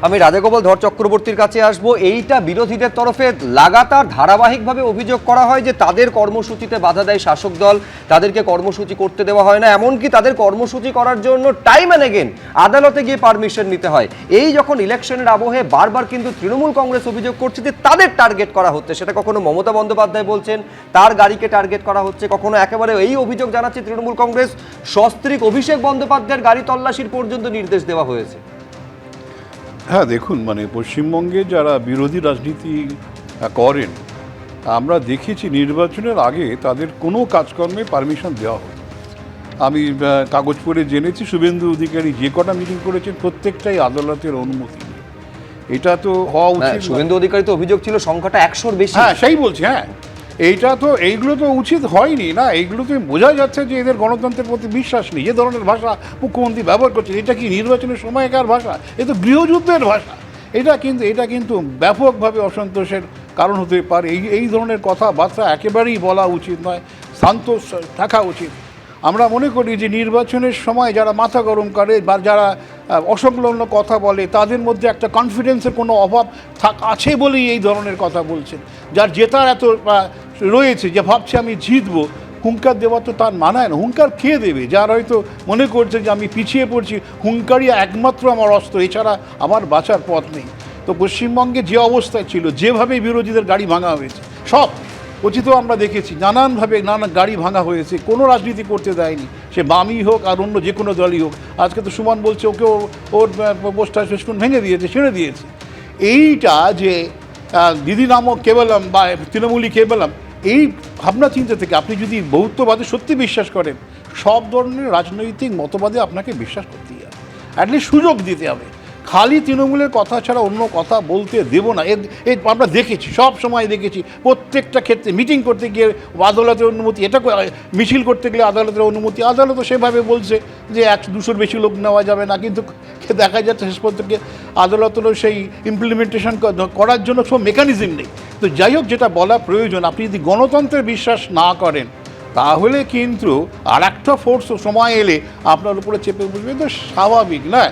আমি রাজাগোপাল ধর চক্রবর্তীর কাছে আসব। এইটা বিরোধীদের তরফে লাগাতার ধারাবাহিকভাবে অভিযোগ করা হয় যে তাদের কর্মসূচিতে বাধা দেয় শাসক দল, তাদেরকে কর্মসূচি করতে দেওয়া হয় না, এমনকি তাদের কর্মসূচি করার জন্য টাইম অ্যান্ড এগেন আদালতে গিয়ে পারমিশন নিতে হয়। এই যখন ইলেকশনের আবহে বারবার কিন্তু তৃণমূল কংগ্রেস অভিযোগ করছে যে তাদের টার্গেট করা হচ্ছে, সেটা কখনো মমতা বন্দ্যোপাধ্যায় বলছেন তার গাড়িকে টার্গেট করা হচ্ছে, কখনো একেবারে এই অভিযোগ জানাচ্ছে তৃণমূল কংগ্রেস সস্ত্রীক অভিষেক বন্দ্যোপাধ্যায়ের গাড়ি তল্লাশির পর্যন্ত নির্দেশ দেওয়া হয়েছে। হ্যাঁ, দেখুন, পশ্চিমবঙ্গে যারা বিরোধী রাজনীতি করেন, আমরা দেখেছি নির্বাচনের আগে তাদের কোনো কাজকর্মে পারমিশন দেওয়া হতো। আমি কাগজ পড়ে জেনেছি শুভেন্দু অধিকারী যে কটা মিটিং করেছেন প্রত্যেকটাই আদালতের অনুমতি নিয়ে। এটা তো হওয়া উচিত। শুভেন্দু অধিকারী তো অভিযোগ ছিল সংখ্যাটা 100-র বেশি। হ্যাঁ, সেই বলছি। হ্যাঁ, এইগুলো তো উচিত হয়নি না। এইগুলো তো বোঝা যাচ্ছে যে এদের গণতন্ত্রের প্রতি বিশ্বাস নেই। যে ধরনের ভাষা মুখ্যমন্ত্রী ব্যবহার করছেন, এটা কি নির্বাচনের সময়কার ভাষা? এ তো গৃহযুদ্ধের ভাষা। এটা কিন্তু ব্যাপকভাবে অসন্তোষের কারণ হতে পারে। এই ধরনের কথাবার্তা একেবারেই বলা উচিত নয়, শান্ত থাকা উচিত। আমরা মনে করি যে নির্বাচনের সময় যারা মাথা গরম করে বা যারা অসংলগ্ন কথা বলে, তাদের মধ্যে একটা কনফিডেন্সের কোনো অভাব আছে বলেই এই ধরনের কথা বলছেন। যার জেতার এত রয়েছে, যে ভাবছে আমি জিতবো, হুঙ্কার দেওয়া তো তার মানায় না। হুঙ্কার খেয়ে দেবে যার হয়তো মনে করছে যে আমি পিছিয়ে পড়ছি, হুঙ্কারই একমাত্র আমার অস্ত্র, এছাড়া আমার বাঁচার পথ নেই। তো পশ্চিমবঙ্গে যে অবস্থায় ছিল, যেভাবে বিরোধীদের গাড়ি ভাঙা হয়েছে, সব অতীত আমরা দেখেছি নানানভাবে নানা গাড়ি ভাঙা হয়েছে, কোনো রাজনীতি করতে দেয়নি, সে বামই হোক আর অন্য যে কোনো দলই হোক। আজকে তো সুমন বলছে ওকে ওর পোস্টার ফেস্টুন ভেঙে দিয়েছে, ছেড়ে দিয়েছে। এইটা যে দিদি নামক কেবলম বা তৃণমূলী কেবলম, এই ভাবনা চিন্তা থেকে আপনি যদি বহুত্ববাদে সত্যি বিশ্বাস করেন, সব ধরনের রাজনৈতিক মতবাদে আপনাকে বিশ্বাস করতেই হবে, অ্যাটলিস্ট সুযোগ দিতে হবে। খালি তৃণমূলের কথা ছাড়া অন্য কথা বলতে দেব না। আমরা দেখেছি, সব সময় দেখেছি, প্রত্যেকটা ক্ষেত্রে মিটিং করতে গিয়ে আদালতের অনুমতি, এটা মিছিল করতে গেলে আদালতের অনুমতি, আদালতও সেভাবে বলছে যে 100-200-র বেশি লোক নেওয়া যাবে না, কিন্তু দেখা যাচ্ছে শেষ পর্যন্ত আদালতেরও সেই ইমপ্লিমেন্টেশন করার জন্য সব মেকানিজম নেই। তো যাই হোক, যেটা বলা প্রয়োজন, আপনি যদি গণতন্ত্রে বিশ্বাস না করেন, তাহলে কিন্তু আর একটা ফোর্স সময় এলে আপনার উপরে চেপে বসবে, তো স্বাভাবিক না।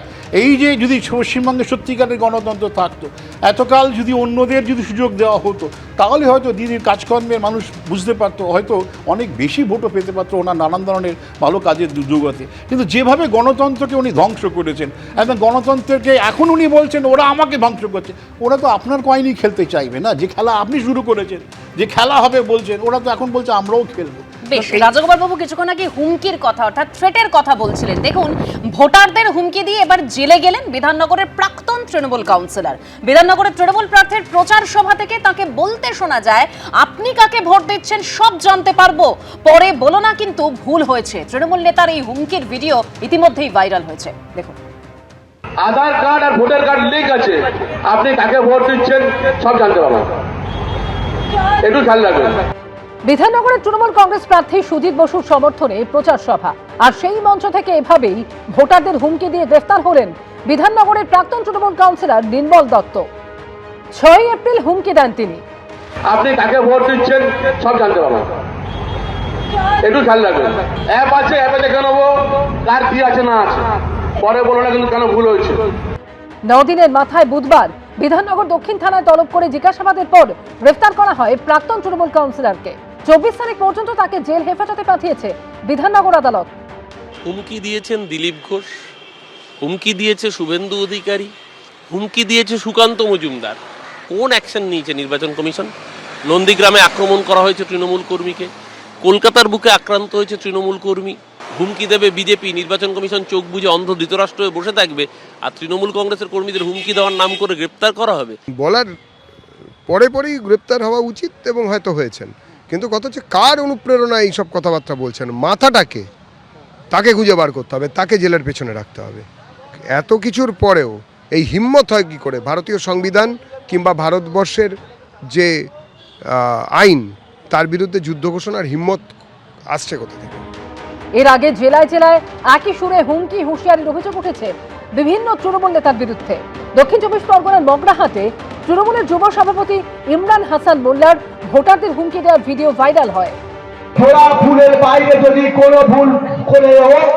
এই যে যদি পশ্চিমবঙ্গে সত্যিকারের গণতন্ত্র থাকতো, এতকাল যদি অন্যদের যদি সুযোগ দেওয়া হতো, তাহলে হয়তো দিদির কাজকর্মের মানুষ বুঝতে পারতো, হয়তো অনেক বেশি ভোটও পেতে পারতো ওনার নানান ধরনের ভালো কাজের দুর্যোগতে। কিন্তু যেভাবে গণতন্ত্রকে উনি ধ্বংস করেছেন, এবং গণতন্ত্রকে এখন উনি বলছেন ওরা আমাকে ধ্বংস করছে, ওরা তো আপনার কয়েনই খেলতে চাইবে না। যে খেলা আপনি শুরু করেছেন, যে খেলা হবে বলছেন, ওরা তো এখন বলছে আমরাও খেলবো। বেশ, রাজগোপাল বাবু কিছুক্ষণ আগে হুমকির কথা, অর্থাৎ থ্রেটের কথা বলছিলেন। দেখুন, ভোটারদের হুমকি দিয়ে এবার জেলে গেলেন বিধাননগরের প্রাক্তন তৃণমূল কাউন্সিলর। বিধাননগরের তৃণমূল প্রার্থীর প্রচার সভা থেকে তাকে বলতে শোনা যায়, আপনি কাকে ভোট দিচ্ছেন সব জানতে পারবো, পরে বলো না কিন্তু ভুল হয়েছে। তৃণমূল নেতার এই হুমকির ভিডিও ইতিমধ্যেই ভাইরাল হয়েছে, দেখুন। আধার কার্ড আর ভোটার কার্ড লিঙ্ক আছে, আপনি কাকে ভোট দিচ্ছেন সব জানতে পারবেন, একটু খেয়াল রাখবেন। বিধাননগরের তৃণমূল কংগ্রেস প্রার্থী সুজিত বসুর সমর্থনে প্রচার সভা, আর সেই মঞ্চ থেকে এভাবেই ভোটারদের হুমকি দিয়ে গ্রেফতার হলেন বিধাননগরের প্রাক্তন তৃণমূল কাউন্সিলর নির্মল দত্ত। 6 এপ্রিল হুমকি দেন তিনি, আপনি কাকে ভোট দিচ্ছেন সব জানতে পারবেন, একটু খেয়াল রাখবেন। অ্যাপ আছে, অ্যাপে দেখে নেবো কার কি আছে না আছে, পরে বলো না কিন্তু কেন ভুল হয়েছে। 9 দিনের মাথায় বুধবার বিধাননগর দক্ষিণ থানায় তলব করে জিজ্ঞাসাবাদের পর গ্রেফতার করা হয় প্রাক্তন তৃণমূল কাউন্সিলরকে। 24 তারিখ পর্যন্ত তাকে জেল হেফাজতে পাঠিয়েছে বিধাননগর আদালত। হুমকি দিয়েছেন দিলীপ ঘোষ, হুমকি দিয়েছে শুভেন্দু অধিকারী, হুমকি দিয়েছে সুকান্ত মজুমদার। কোন অ্যাকশন নিয়েছে নির্বাচন কমিশন? নন্দীগ্রামে আক্রমণ করা হয়েছে তৃণমূল কর্মীকে, কলকাতার বুকে আক্রান্ত হয়েছে তৃণমূল কর্মী। হুমকি দেবে বিজেপি, নির্বাচন কমিশন চোখ বুজে অন্ধ ধৃতরাষ্ট্র হয়ে বসে থাকবে, আর তৃণমূল কংগ্রেসের কর্মীদের হুমকি দেওয়ার নাম করে গ্রেপ্তার করা হবে। বলার পরেই গ্রেপ্তার হওয়া উচিত, এবং হয়তো হয়েছেন, কিন্তু কথা হচ্ছে কার অনুপ্রেরণা এইসব কথাবার্তা বলছেন, মাথাটাকে তাকে খুঁজে বার করতে হবে, তাকে জেলের পেছনে রাখতে হবে। এত কিছুর পরেও এই হিম্মত হয় কী করে? ভারতীয় সংবিধান কিংবা ভারতবর্ষের যে আইন, তার বিরুদ্ধে যুদ্ধ ঘোষণার হিম্মত আসছে কোথা থেকে? এর আগে জেলায় জেলায় একই সুরে হুমকি হুঁশিয়ারির অভিযোগ উঠেছে বিভিন্ন তৃণমূল নেতার বিরুদ্ধে। দক্ষিণ 24 পরগনার মগরাহাটে তৃণমূলের যুব সভাপতি ইমরান হাসান মোল্লার ভোটারদের হুমকি দেওয়ার ভিডিও ভাইরাল হয়। ঘোড়া ফুলের বাইরে যদি কোনো ভুল করে হোক,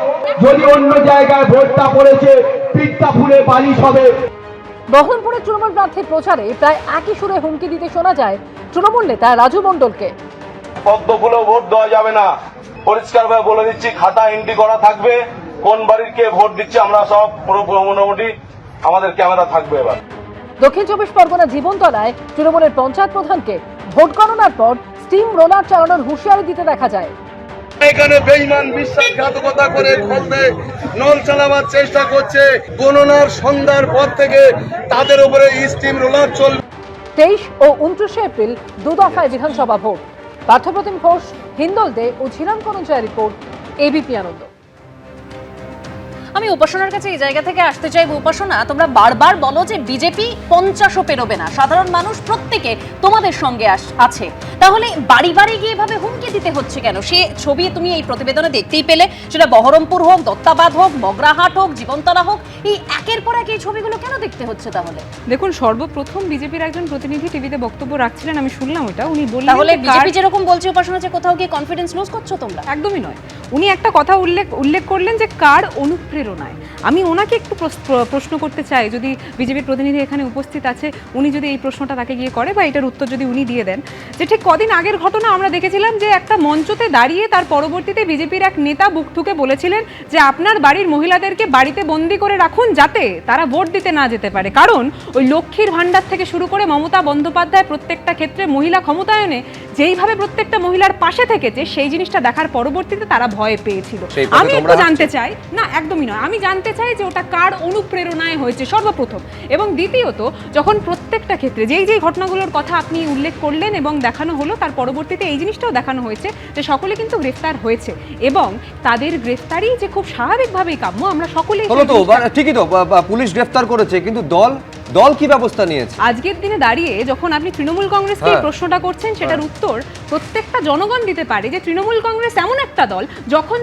যদি অন্য জায়গায় ভোটটা পড়েছে, পিঠটা ফুলে বালিশ হবে। বহরমপুরের তৃণমূল প্রার্থী প্রচারে প্রায় একই সুরে হুমকি দিতে শোনা যায় তৃণমূল নেতা রাজু মণ্ডলকে। পদ্মফুলে ভোট দেওয়া যাবে না, পরিষ্কারভাবে বলে দিচ্ছি, খাতা এন্ট্রি করা থাকবে, কোন বাড়ির কে ভোট দিচ্ছে আমরা সব মোটামুটি আমাদের ক্যামেরা থাকবে। এবার দক্ষিণ চব্বিশ পরগনা জীবনতলায় তৃণমূলের পঞ্চায়েত প্রধানকে ভোট গণনার পর স্টিম রোলার চালানোর হুঁশিয়ারি দিতে দেখা যায়। এখানে বেঈমান বিশ্বাসঘাতকতা করে ফলতে নল চালাবার চেষ্টা করছে। গণনার সন্ধ্যার পর থেকে তাদের উপরে স্টিম রোলার চলবে। 23 ও 29 এপ্রিল দুদফায় বিধানসভা ভোট। পার্থপ্রতিম ঘোষ, হিন্দলদে ও ঝিরামকরঞ্জয় রিপোর্ট, এবিপি আনন্দ। আমি উপাসনার কাছে এই জায়গা থেকে আসতে চাইবো। উপাসনা, তোমরা বারবার বলো যে বিজেপি 50ও পেরোবে না, সাধারণ মানুষ প্রত্যেকে তোমাদের সঙ্গে আছে, তাহলে বাড়ি বাড়ি গিয়ে এভাবে হুমকি দিতে হচ্ছে কেন? সে ছবি তুমি এই প্রতিবেদনে দেখতেই পেলে, সেটা বহরমপুর হোক, দত্তাবাদ হোক, মগরাহাট হোক, জীবনতলা হোক, এই একের পর এক এই ছবিগুলো কেন দেখতে হচ্ছে? তাহলে দেখুন, সর্বপ্রথম বিজেপির একজন প্রতিনিধি টিভিতে বক্তব্য রাখছিলেন, আমি শুনলাম ওটা। উনি বললেন তাহলে বিজেপি যেরকম বলছে উপাসনা, যে কোথাও গিয়ে কনফিডেন্স লুজ করছো তোমরা? একদমই নয়। উনি একটা কথা উল্লেখ করলেন যে কার অনুপ্রেরণায়। আমি ওনাকে একটু প্রশ্ন করতে চাই, যদি বিজেপির প্রতিনিধি এখানে উপস্থিত আছে, উনি যদি এই প্রশ্নটা তাকে গিয়ে করে বা এটার উত্তর যদি উনি দিয়ে দেন, যে ঠিক কদিন আগের ঘটনা আমরা দেখেছিলাম যে একটা মঞ্চতে দাঁড়িয়ে তার পরবর্তীতে বিজেপির এক নেতা বুক ঠুকে বলেছিলেন যে আপনার বাড়ির মহিলাদেরকে বাড়িতে বন্দি করে রাখুন যাতে তারা ভোট দিতে না যেতে পারে, কারণ ওই লক্ষ্মীর ভাণ্ডার থেকে শুরু করে মমতা বন্দ্যোপাধ্যায় প্রত্যেকটা ক্ষেত্রে মহিলা ক্ষমতায়নে যেইভাবে প্রত্যেকটা মহিলার পাশে থেকেছে, সেই জিনিসটা দেখার পরবর্তীতে তারা ভয় পেয়েছিল। আমি একটু জানতে চাই, না একদমই নয়, আমি জানতে চাই যে ওটা কার অনুপ্রেরণায় হয়েছে সর্বপ্রথম, এবং দ্বিতীয়ত যখন প্রত্যেকটা ক্ষেত্রে যেই ঘটনাগুলোর কথা আপনি উল্লেখ করলেন এবং দেখানো হলো, তার পরবর্তীতে এই জিনিসটাও দেখানো হয়েছে যে সকলে কিন্তু গ্রেফতার হয়েছে এবং তাদের গ্রেফতারি যে খুব স্বাভাবিকভাবেই কাম্য, আমরা সকলেই ঠিকই তো, পুলিশ গ্রেফতার করেছে, কিন্তু দল কি ব্যবস্থা নিয়েছে? আজকের দিনে দাঁড়িয়ে যখন আপনি তৃণমূল কংগ্রেসকে এই প্রশ্নটা করছেন, সেটার উত্তর প্রত্যেকটা জনগণ দিতে পারে যে তৃণমূল কংগ্রেস এমন একটা দল যখন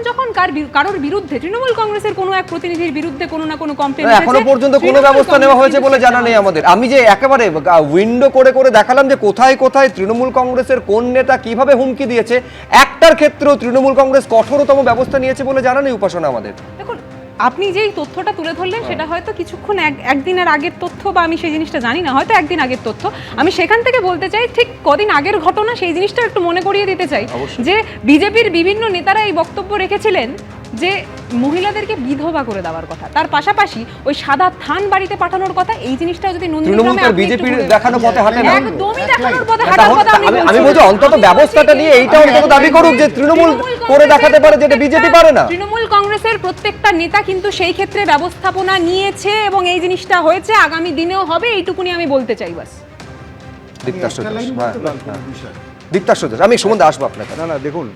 কারোর বিরুদ্ধে, তৃণমূল কংগ্রেসের কোনো এক প্রতিনিধির বিরুদ্ধে কোনো না কোনো কমপ্লেইন এখনো পর্যন্ত কোনো ব্যবস্থা নেওয়া হয়েছে বলে জানা নেই আমাদের। আমি যে একেবারে উইন্ডো করে দেখালাম যে কোথায় কোথায় তৃণমূল কংগ্রেসের কোন নেতা কিভাবে হুমকি দিয়েছে, একটার ক্ষেত্রেও তৃণমূল কংগ্রেস কঠোরতম ব্যবস্থা নিয়েছে বলে জানা নেই উপাসনা আমাদের। দেখুন, আপনি যেই তথ্যটা তুলে ধরলেন সেটা হয়তো কিছুক্ষণ একদিনের আগের তথ্য, বা আমি সেই জিনিসটা জানি না, হয়তো একদিন আগের তথ্য। আমি সেখান থেকে বলতে চাই ঠিক কদিন আগের ঘটনা, সেই জিনিসটা একটু মনে করিয়ে দিতে চাই যে বিজেপির বিভিন্ন নেতারা এই বক্তব্য রেখেছিলেন যে মহিলাদেরকে বিধবা করে দেওয়ার কথা, তার পাশাপাশি ওই সাদা থান বাড়িতে পাঠানোর কথা। এই জিনিসটা যদি নন্দীগ্রামে বিজেপির দেখানো পথে হাঁটে না, একদমই দেখানোর পথে হাঁটার কথা আমি বলছি অন্তত ব্যবস্থাটা নিয়ে এইটা অন্তত দাবি করুক যে তৃণমূল করে দেখাতে পারে, যেটা বিজেপি পারে না। তৃণমূল কংগ্রেসের প্রত্যেকটা নেতা কিন্তু সেই ক্ষেত্রে ব্যবস্থাপনা নিয়েছে এবং এই জিনিসটা হয়েছে, আগামী দিনেও হবে, এইটুকুনি আমি বলতে চাই বাস। আমি সুমন আসবো আপনার কাছে। না দেখুন,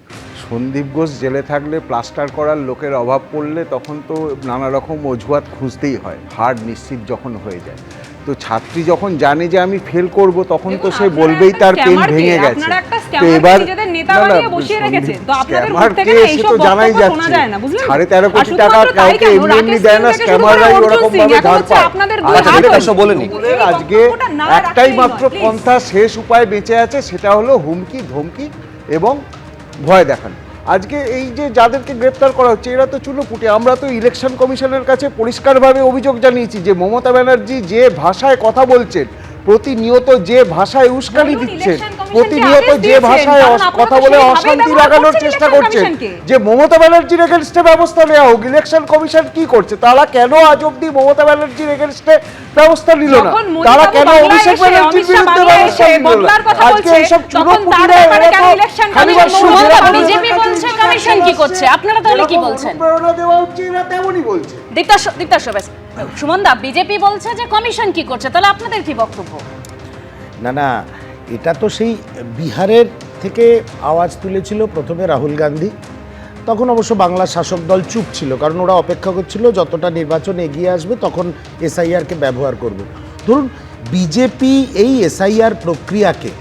সন্দীপ ঘোষ জেলে থাকলে প্লাস্টার করার লোকের অভাব পড়লে তখন তো নানা রকম অজুহাত খুঁজতেই হয়, হার নিশ্চিত যখন হয়ে যায়। তো ছাত্রী যখন জানে যে আমি ফেল করব, তখন তো সে বলবেই তার পেন ভেঙে গেছে। তো এবার জানাই যাচ্ছে 13.5 কোটি টাকা কাউকে এমনি দেয় না, স্ক্যামাররাই ওরকম ভাবে ধার পায়। আজকে একটাই মাত্র পন্থা, শেষ উপায় বেঁচে আছে, সেটা হলো হুমকি ধমকি এবং ভয় দেখানো। আজকে এই যে যাদেরকে গ্রেপ্তার করা হচ্ছে, এরা তো চুলোপুটি। আমরা তো ইলেকশন কমিশনের কাছে পরিষ্কারভাবে অভিযোগ জানিয়েছি যে মমতা ব্যানার্জি যে ভাষায় কথা বলছেন, প্রতিনিয়ত যে ভাষায় উস্কানি দিচ্ছেন, প্রতিনিয়ত যে ভাষায় কথা বলে অশান্তি লাগানোর চেষ্টা করছেন, যে মমতা ব্যানার্জির এগেনস্টে ব্যবস্থা নেওয়া হোক। ইলেকশন কমিশন কি করছে? তারা কেন আজ অব্দি মমতা ব্যানার্জির এগেনস্টে ব্যবস্থা নিল না? তারা কেন অভিষেক ব্যানার্জির বিরুদ্ধে ব্যবস্থা নিল না? আজকে এইসব চুনোপুটিরা বিজেপি বলছে কমিশন কি করছে, আপনারা তাহলে কি বলছেন? প্রেরণা দেওয়া হচ্ছে, এরা তেমনই বলছে। সুমন দা, বিজেপি বলছে যে কমিশন কি করছে, তাহলে আপনাদের কি বক্তব্য? না, এটা তো সেই বিহারের থেকে আওয়াজ তুলেছিল প্রথমে রাহুল গান্ধী। তখন অবশ্য বাংলা শাসক দল চুপ ছিল, কারণ ওরা অপেক্ষা করছিল যতটা নির্বাচন এগিয়ে আসবে তখন এসআইআরকে ব্যবহার করবে। ধরুন, বিজেপি এই এসআইআর প্রক্রিয়াকে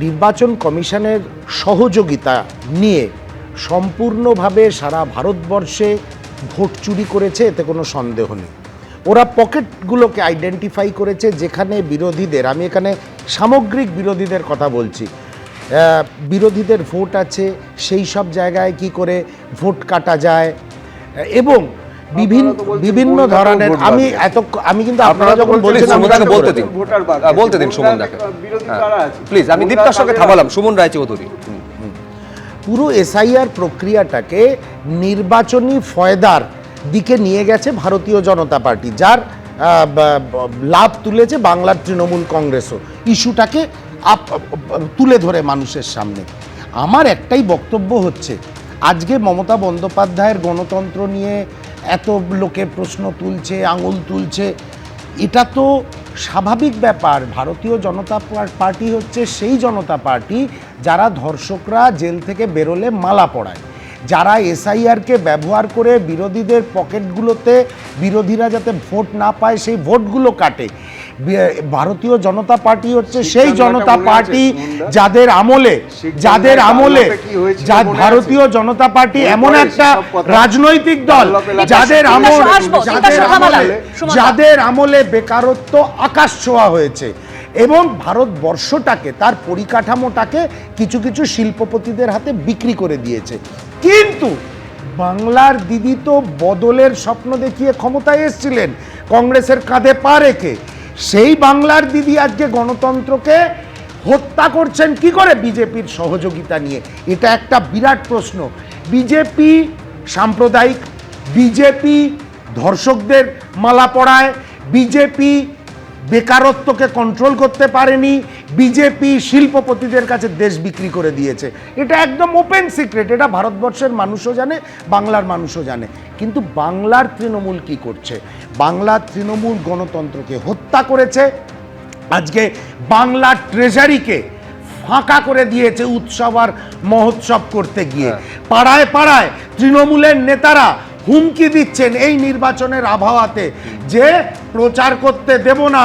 নির্বাচন কমিশনের সহযোগিতা নিয়ে সম্পূর্ণভাবে সারা ভারতবর্ষে ভোট চুরি করেছে, এতে কোনো সন্দেহ নেই। ওরা পকেটগুলোকে আইডেন্টিফাই করেছে যেখানে বিরোধীদের, আমি এখানে সামগ্রিক বিরোধীদের কথা বলছি, বিরোধীদের ভোট আছে, সেই সব জায়গায় কি করে ভোট কাটা যায় এবং বিভিন্ন ধরনের আমি কিন্তু আপনারা যখন বলছেন সুমনদাকে বলতে দিন সুমনদাকে প্লিজ। আমি দীপ্তার সঙ্গে থামালাম, সুমন রায়চৌধুরী। পুরো এসআইআর প্রক্রিয়াটাকে নির্বাচনী ফয়দার দিকে নিয়ে গেছে ভারতীয় জনতা পার্টি, যার লাভ তুলেছে বাংলার তৃণমূল কংগ্রেসও ইস্যুটাকে তুলে ধরে মানুষের সামনে। আমার একটাই বক্তব্য হচ্ছে, আজকে মমতা বন্দ্যোপাধ্যায়ের গণতন্ত্র নিয়ে এত লোকে প্রশ্ন তুলছে, আঙুল তুলছে, এটা তো স্বাভাবিক ব্যাপার। ভারতীয় জনতা পার্টি হচ্ছে সেই জনতা পার্টি যারা ধর্ষকরা জেল থেকে বেরোলে মালা পরায়, যারা এসআইআরকে ব্যবহার করে বিরোধীদের পকেটগুলোতে বিরোধীরা যাতে ভোট না পায় সেই ভোটগুলো কাটে। ভারতীয় জনতা পার্টি হচ্ছে সেই জনতা পার্টি যাদের আমলে ভারতীয় জনতা পার্টি এমন একটা রাজনৈতিক দল যাদের আমলে বেকারত্ব আকাশ ছোঁয়া হয়েছে এবং ভারতবর্ষটাকে, তার পরিকাঠামোটাকে কিছু কিছু শিল্পপতিদের হাতে বিক্রি করে দিয়েছে। কিন্তু বাংলার দিদি তো বদলের স্বপ্ন দেখিয়ে ক্ষমতায় এসেছিলেন কংগ্রেসের কাঁধে পা রেখে। সেই বাংলার দিদি আজকে গণতন্ত্রকে হত্যা করছেন কি করে? বিজেপির সহযোগিতা নিয়ে। এটা একটা বিরাট প্রশ্ন। বিজেপি সাম্প্রদায়িক, বিজেপি ধর্ষকদের মালা পরায়, বিজেপি বেকারত্বকে কন্ট্রোল করতে পারেনি, বিজেপি শিল্পপতিদের কাছে দেশ বিক্রি করে দিয়েছে। এটা একদম ওপেন সিক্রেট, এটা ভারতবর্ষের মানুষও জানে, বাংলার মানুষও জানে। কিন্তু বাংলার তৃণমূল কি করছে? বাংলার তৃণমূল গণতন্ত্রকে হত্যা করেছে, আজকে বাংলার ট্রেজারিকে ফাঁকা করে দিয়েছে উৎসব আর মহোৎসব করতে গিয়ে। পাড়ায় পাড়ায় তৃণমূলের নেতারা হুমকি দিচ্ছেন এই নির্বাচনের আবহাওয়াতে যে প্রচার করতে দেব না,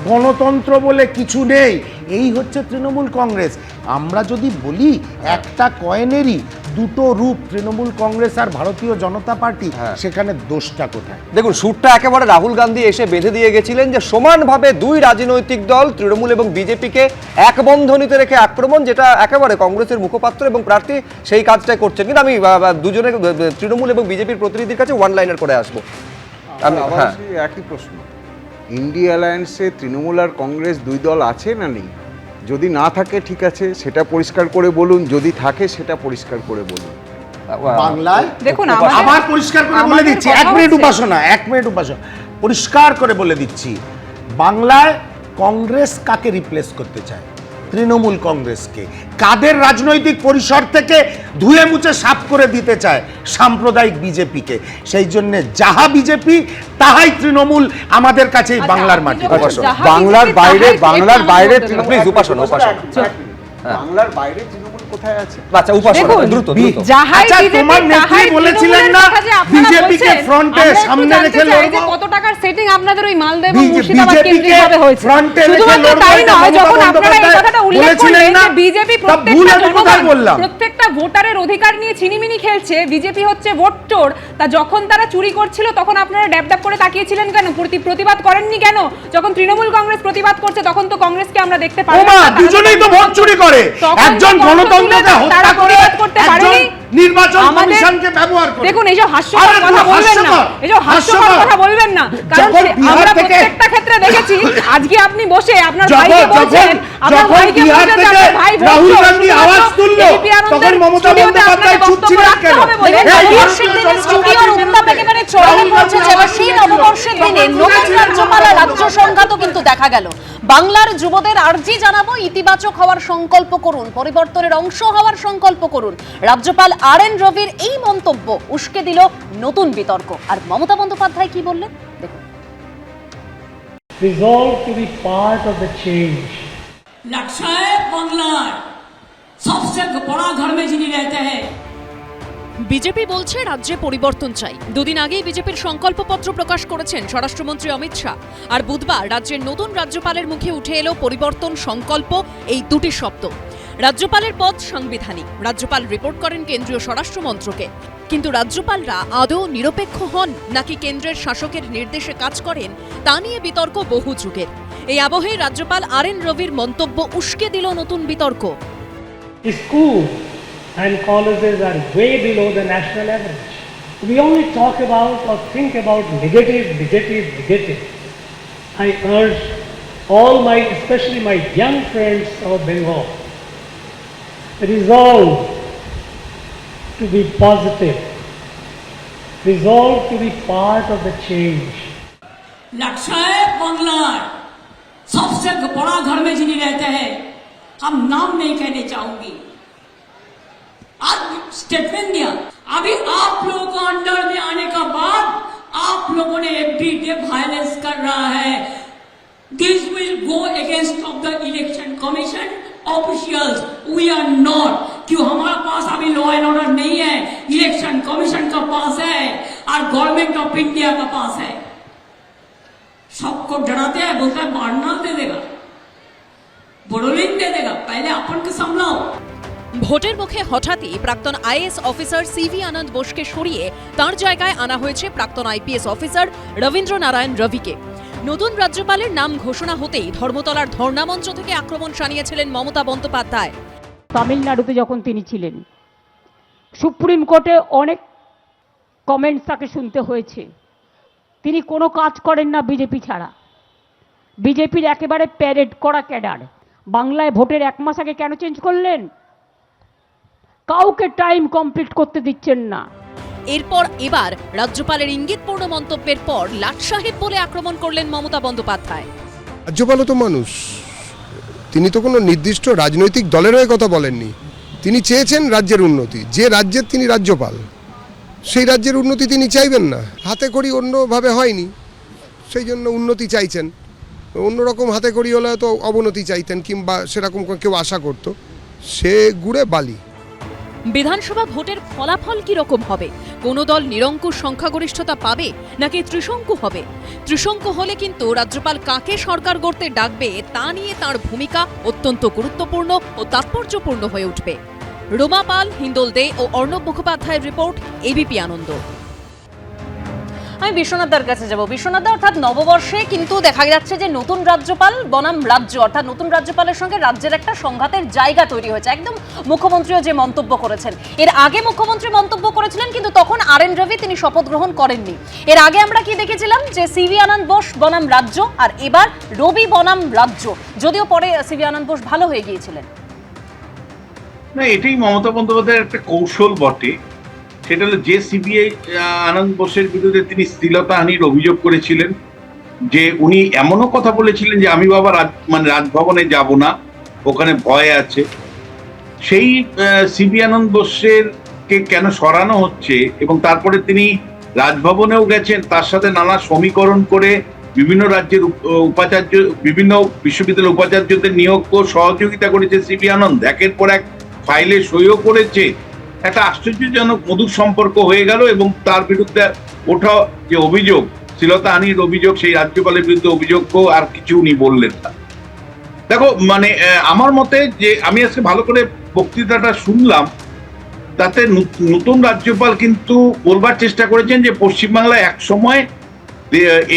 গণতন্ত্র বলে কিছু নেই। এই হচ্ছে তৃণমূল কংগ্রেস। আমরা যদি বলি একটা কয়েনেরই দুটো রূপ তৃণমূল কংগ্রেস আর ভারতীয় জনতা পার্টি, সেখানে দোষটা কোথায়? দেখুন, সুরটা একেবারে রাহুল গান্ধী এসে বেঁধে দিয়ে গেছিলেন যে সমানভাবে দুই রাজনৈতিক দল তৃণমূল এবং বিজেপিকে এক বন্ধনীতে রেখে আক্রমণ, যেটা একেবারে কংগ্রেসের মুখপাত্র এবং প্রার্থী সেই কাজটাই করছেন। কিন্তু আমি দুজনের তৃণমূল এবং বিজেপির প্রতিনিধির কাছে ওয়ান লাইনার করে আসবো। একই প্রশ্ন, ইন্ডিয়া অ্যালায়েন্সে তৃণমূল আর কংগ্রেস দুই দল আছে না নেই? যদি না থাকে ঠিক আছে, সেটা পরিষ্কার করে বলুন, যদি থাকে সেটা পরিষ্কার করে বলুন। বাংলায় দেখুন, আবার পরিষ্কার করে বলে দিচ্ছি, এক মিনিট উপাসনা, পরিষ্কার করে বলে দিচ্ছি, বাংলায় কংগ্রেস কাকে রিপ্লেস করতে চায়? তৃণমূল কংগ্রেসকে। কাদের রাজনৈতিক পরিসর থেকে ধুয়ে মুছে সাফ করে দিতে চায়? সাম্প্রদায়িক বিজেপিকে। সেই জন্য যাহা বিজেপি তাহাই তৃণমূল আমাদের কাছে এই বাংলার মাটি। বাংলার বাইরে প্লিজ উপাসনা বাংলার বাইরে তৃণমূল কোথায় আছে? আচ্ছা, উপাসনা দ্রুত। তোমার নেত্রী বলেছিলেন না বিজেপিকে ফ্রন্টে সামনে রেখে লড়বো। কত টাকার সেটিং আপনাদের ওই মালদা এবং মুর্শিদাবাদ কেন্দ্রিকভাবে হয়েছে? শুধুমাত্র তাই নয়, যখন আপনারা এই কথাটা উল্লেখ করলেন যে বিজেপি প্রত্যেকটা ভোটারের অধিকার নিয়ে ছিনিমিনি খেলছে, বিজেপি হচ্ছে ভোট চোর, তা যখন তারা চুরি করছিল তখন আপনারা ড্যাব করে তাকিয়েছিলেন কেন? প্রতিবাদ করেননি কেন? যখন তৃণমূল কংগ্রেস প্রতিবাদ করছে তখন তো কংগ্রেসকে আমরা দেখতে পাই না। দুজনেই তো ভোট চুরি করে, একজন গণতন্ত্রকে হত্যা করে, একজন নির্বাচন কমিশনকে ব্যবহার করে। দেখুন, এইসব হাস্যকর কথা বলবেন না, এইসব হাস্যকর কথা বলবেন না, কারণ আমরা প্রত্যেকটা ক্ষেত্রে দেখেছি। আজকে আপনি বসে আপনার ভাইকে বলছেন, আপনার ভাইকে বলছেন যে আপনার ভাই রাহুল গান্ধী আওয়াজ তুললো, তখন মমতা বন্দ্যোপাধ্যায় চুপ ছিলেন কেন? নববর্ষের দিনে স্টুডিওর উত্তাপ একেবারে চরমে পৌঁছেছে। এবার সেই নববর্ষের দিনে নতুন রাজ্যপাল আর রাজ্য সংঘাতও কিন্তু দেখা গেল। বাংলার যুবদের আর্জি জানাবো, ইতিবাচক হওয়ার সংকল্প করুন, পরিবর্তনের অংশ হওয়ার সংকল্প করুন। রাজ্যপাল RN রবির এই মন্তব্য উস্কে দিল নতুন বিতর্ক। আর মমতা বন্দ্যোপাধ্যায় কি বললেন দেখুন। Resolve to be part of the change. लक्ष्य है बांग्ला सबसे बड़ा घर में जिन्हें रहते हैं। বিজেপি বলছে রাজ্যে পরিবর্তন চাই। দুদিন আগেই বিজেপির সংকল্পপত্র প্রকাশ করেছেন স্বরাষ্ট্রমন্ত্রী অমিত শাহ। আর বুধবার রাজ্যের নতুন রাজ্যপালের মুখে উঠে এলো পরিবর্তন, সংকল্প, এই দুটি শব্দ। রাজ্যপালের পদ সাংবিধানিক, রাজ্যপাল রিপোর্ট করেন কেন্দ্রীয় স্বরাষ্ট্রমন্ত্রকে। কিন্তু রাজ্যপালরা আদৌ নিরপেক্ষ হন নাকি কেন্দ্রের শাসকের নির্দেশে কাজ করেন, তা নিয়ে বিতর্ক বহু যুগের। এই আবহেই রাজ্যপাল RN রবির মন্তব্য উস্কে দিল নতুন বিতর্ক। Schools and colleges are way below the national average. we only talk about or think about negative. I urge all especially my young friends of Bengal, resolve to be positive, resolve to be part of the change. Lakshay बंगलार सबसे बड़ा घर में जिन्हें रहते हैं, हम नाम नहीं कहने चाहूंगी, आज स्टेटमेंट दिया। अभी आप लोगों को अंडर में आने का बाद आप लोगों ने एवरीडे वायलेंस कर रहा है। This will go against of the election commission officials. We are not, क्यों हमारे पास अभी लॉ एंड ऑर्डर नहीं है, इलेक्शन कमीशन का पास है और गवर्नमेंट ऑफ इंडिया का पास है। सबको डराते हैं, बोलता है मारना दे देगा, बड़ोलिन दे देगा, पहले अपन को संभलाओ। ভোটের মুখে হঠাৎই প্রাক্তন আইএএস অফিসার সিভি আনন্দ বোসকে সরিয়ে তার জায়গায় আনা হয়েছে প্রাক্তন আইপিএস অফিসার রবীন্দ্র নারায়ণ রবিকে। নতুন রাজ্যপালের নাম ঘোষণা হতেই ধর্মতলার ধর্ণামঞ্চ থেকে আক্রমণ শানিয়েছিলেন মমতা বন্দ্যোপাধ্যায়। তামিলনাড়ুতে যখন তিনি ছিলেন, সুপ্রিম কোর্টে অনেক কমেন্টস তাকে শুনতে হয়েছে। তিনি কোনো কাজ করেন না বিজেপি ছাড়া, বিজেপির একেবারে প্যারেড করা ক্যাডার। বাংলায় ভোটের 1 মাস আগে কেন চেঞ্জ করলেন? কাউকে টাইম কমপ্লিট করতে দিচ্ছেন না। এরপর এবার রাজ্যপালের ইঙ্গিতপূর্ণ মন্তব্যের পর লাট সাহেব বলে আক্রমণ করলেন মমতা বন্দ্যোপাধ্যায়। রাজ্যপালও তো মানুষ, তিনি তো কোনো নির্দিষ্ট রাজনৈতিক দলের হয়ে কথা বলেননি। তিনি চেয়েছেন রাজ্যের উন্নতি, যে রাজ্যের তিনি রাজ্যপাল সেই রাজ্যের উন্নতি তিনি চাইবেন না। হাতে করি অন্যভাবে হয়নি, সেই জন্য উন্নতি চাইছেন। অন্যরকম হাতে করি হলে তো অবনতি চাইতেন, কিংবা সেরকম কেউ আশা করত। সে গুড়ে বালি। বিধানসভা ভোটের ফলাফল কি রকম হবে? কোন দল নিরঙ্কুশ সংখ্যাগরিষ্ঠতা পাবে নাকি ত্রিশঙ্কু হবে? ত্রিশঙ্কু হলে কিন্তু রাজ্যপাল কাকে সরকার গড়তে ডাকবে তা নিয়ে তার ভূমিকা অত্যন্ত গুরুত্বপূর্ণ ও তাৎপর্যপূর্ণ হয়ে উঠবে। রোমা পাল, হিন্দোল দে ও অর্ণব মুখোপাধ্যায়ের রিপোর্ট, এবিপি আনন্দ। আমি বিশ্বনাথদার কাছে যাব। বিশ্বনাথদা, অর্থাৎ নববর্ষে কিন্তু দেখা যাচ্ছে যে নতুন রাজ্যপাল বনাম রাজ্য, অর্থাৎ নতুন রাজ্যপালের সঙ্গে রাজ্যের একটা সংঘাতের জায়গা তৈরি হয়েছে। একদম মুখ্যমন্ত্রীও যে মন্তব্য করেছেন, এর আগে মুখ্যমন্ত্রী মন্তব্য করেছিলেন কিন্তু তখন RN রবি তিনি শপথ গ্রহণ করেননি। এর আগে আমরা কি দেখেছিলাম যে সিভি আনন্দ বোস বনাম রাজ্য, আর এবার রবি বনাম রাজ্য, যদিও পরে সিভি আনন্দ বোস ভালো হয়ে গিয়েছিলেন। না, এটাই মমতা বন্দ্যোপাধ্যায়ের একটা কৌশল বটে। সেটা হলো যে সিবিআই আনন্দ বোসের বিরুদ্ধে তিনি শ্লীলতাহানির অভিযোগ করেছিলেন, যে উনি এমনও কথা বলেছিলেন যে আমি বাবা রাজভবনে যাব না, ওখানে ভয় আছে। সেই সিবি আনন্দ বোসের কে কেন সরানো হচ্ছে, এবং তারপরে তিনি রাজভবনেও গেছেন, তার সাথে নানা সমীকরণ করে বিভিন্ন রাজ্যের উপাচার্য, বিভিন্ন বিশ্ববিদ্যালয়ের উপাচার্যদের নিয়োগ ও সহযোগিতা করেছে সিবি আনন্দ। একের পর এক ফাইলে সইও করেছে। একটা আশ্চর্যজনক মধুর সম্পর্ক হয়ে গেল, এবং তার বিরুদ্ধে ওঠা যে অভিযোগ, শ্লীলতাহানির অভিযোগ, সেই রাজ্যপালের বিরুদ্ধে অভিযোগ আর কিছু উনি বললেন না। দেখো, আমার মতে যে আমি আজকে ভালো করে বক্তৃতাটা শুনলাম, তাতে নতুন রাজ্যপাল কিন্তু বলবার চেষ্টা করেছেন যে পশ্চিমবাংলা এক সময়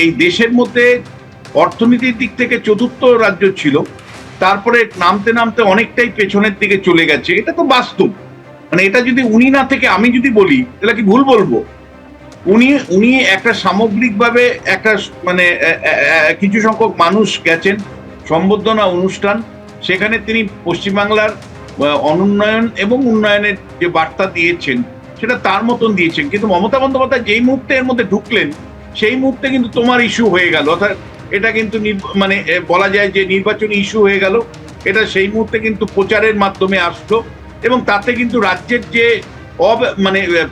এই দেশের মধ্যে অর্থনীতির দিক থেকে 4র্থ রাজ্য ছিল, তারপরে নামতে নামতে অনেকটাই পেছনের দিকে চলে গেছে। এটা তো বাস্তব। এটা যদি উনি না থেকে আমি যদি বলি তাহলে কি ভুল বলবো? উনি একটা সামগ্রিকভাবে একটা কিছু সংখ্যক মানুষ গেছেন সম্বর্ধনা অনুষ্ঠান, সেখানে তিনি পশ্চিমবাংলার অনুন্নয়ন এবং উন্নয়নের যে বার্তা দিয়েছেন সেটা তার মতন দিয়েছেন। কিন্তু মমতা বন্দ্যোপাধ্যায় যেই মুহূর্তে এর মধ্যে ঢুকলেন, সেই মুহূর্তে কিন্তু তোমার ইস্যু হয়ে গেল। অর্থাৎ এটা কিন্তু বলা যায় যে নির্বাচনী ইস্যু হয়ে গেল। এটা সেই মুহূর্তে কিন্তু প্রচারের মাধ্যমে আসলো, এবং তাতে কিন্তু রাজ্যের যে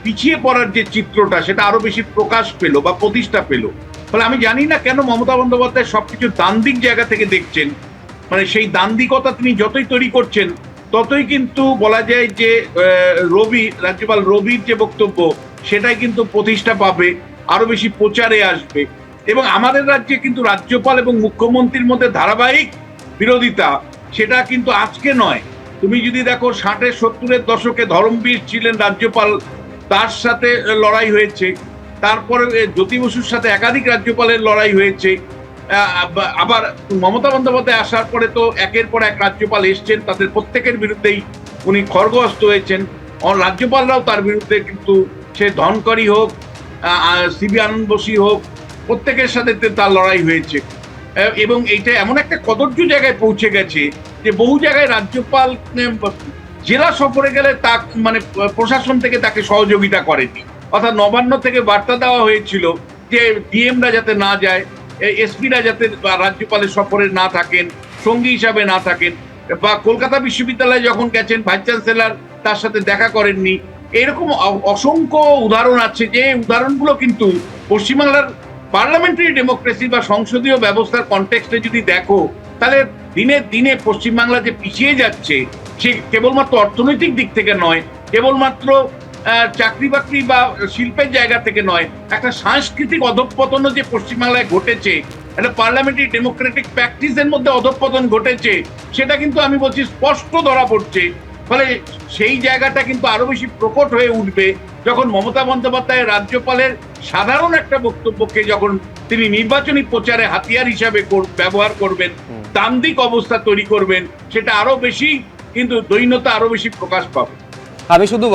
পিছিয়ে পড়ার যে চিত্রটা, সেটা আরো বেশি প্রকাশ পেল বা প্রতিষ্ঠা পেল। ফলে আমি জানি না কেন মমতা বন্দ্যোপাধ্যায় সবকিছু দান্দিক জায়গা থেকে দেখছেন। সেই দান্দিকতা তিনি যতই তৈরি করছেন, ততই কিন্তু বলা যায় যে রাজ্যপাল রবির যে বক্তব্য, সেটাই কিন্তু প্রতিষ্ঠা পাবে, আরো বেশি প্রচারে আসবে। এবং আমাদের রাজ্যে কিন্তু রাজ্যপাল এবং মুখ্যমন্ত্রীর মধ্যে ধারাবাহিক বিরোধিতা, সেটা কিন্তু আজকে নয়। তুমি যদি দেখো 60-এর 70-এর দশকে ধরমবীর ছিলেন রাজ্যপাল, তার সাথে লড়াই হয়েছে। তারপরে জ্যোতি বসুর সাথে একাধিক রাজ্যপালের লড়াই হয়েছে। আবার মমতা বন্দ্যোপাধ্যায় আসার পরে তো একের পর এক রাজ্যপাল এসছেন, তাদের প্রত্যেকের বিরুদ্ধেই উনি খড়গহস্ত হয়েছেন। রাজ্যপালরাও তার বিরুদ্ধে, কিন্তু সে ধনকরী হোক সিবি আনন্দ বসি হোক, প্রত্যেকের সাথে তার লড়াই হয়েছে এবং এইটা এমন একটা কদর্য জায়গায় পৌঁছে গেছে যে বহু জায়গায় রাজ্যপাল জেলা সফরে গেলে তা মানে প্রশাসন থেকে তাকে সহযোগিতা করেনি, অর্থাৎ নবান্ন থেকে বার্তা দেওয়া হয়েছিল যে ডিএমরা যাতে না যায়, এসপিরা যাতে রাজ্যপালের সফরে না থাকেন, সঙ্গী হিসাবে না থাকেন, বা কলকাতা বিশ্ববিদ্যালয়ে যখন গেছেন ভাইস চ্যান্সেলর তার সাথে দেখা করেননি। এরকম অসংখ্য উদাহরণ আছে, যে উদাহরণগুলো কিন্তু পশ্চিমবাংলার পার্লামেন্টারি ডেমোক্রেসি বা সংসদীয় ব্যবস্থার কনটেক্সটে যদি দেখো, তাহলে দিনে দিনে পশ্চিমবাংলা যে পিছিয়ে যাচ্ছে, সে কেবলমাত্র অর্থনৈতিক দিক থেকে নয়, কেবলমাত্র চাকরি বাকরি বা শিল্পের জায়গা থেকে নয়, একটা সাংস্কৃতিক অধঃপতনও যে পশ্চিমবাংলায় ঘটেছে, একটা পার্লামেন্টারি ডেমোক্রেটিক প্র্যাকটিসের মধ্যে অধঃপতন ঘটেছে, সেটা কিন্তু আমি বলছি স্পষ্ট ধরা পড়ছে। ফলে সেই জায়গাটা কিন্তু আরো বেশি প্রকট হয়ে উঠবে যখন মমতা বন্দ্যোপাধ্যায় রাজ্যপালের সাধারণ একটা বক্তব্যকে যখন তিনি নির্বাচনী প্রচারে হাতিয়ার হিসাবে ব্যবহার করবেন, দ্বান্দ্বিক অবস্থা তৈরি করবেন, সেটা আরো বেশি কিন্তু দৈন্যতা আরো বেশি প্রকাশ পাবে। আমি শুধু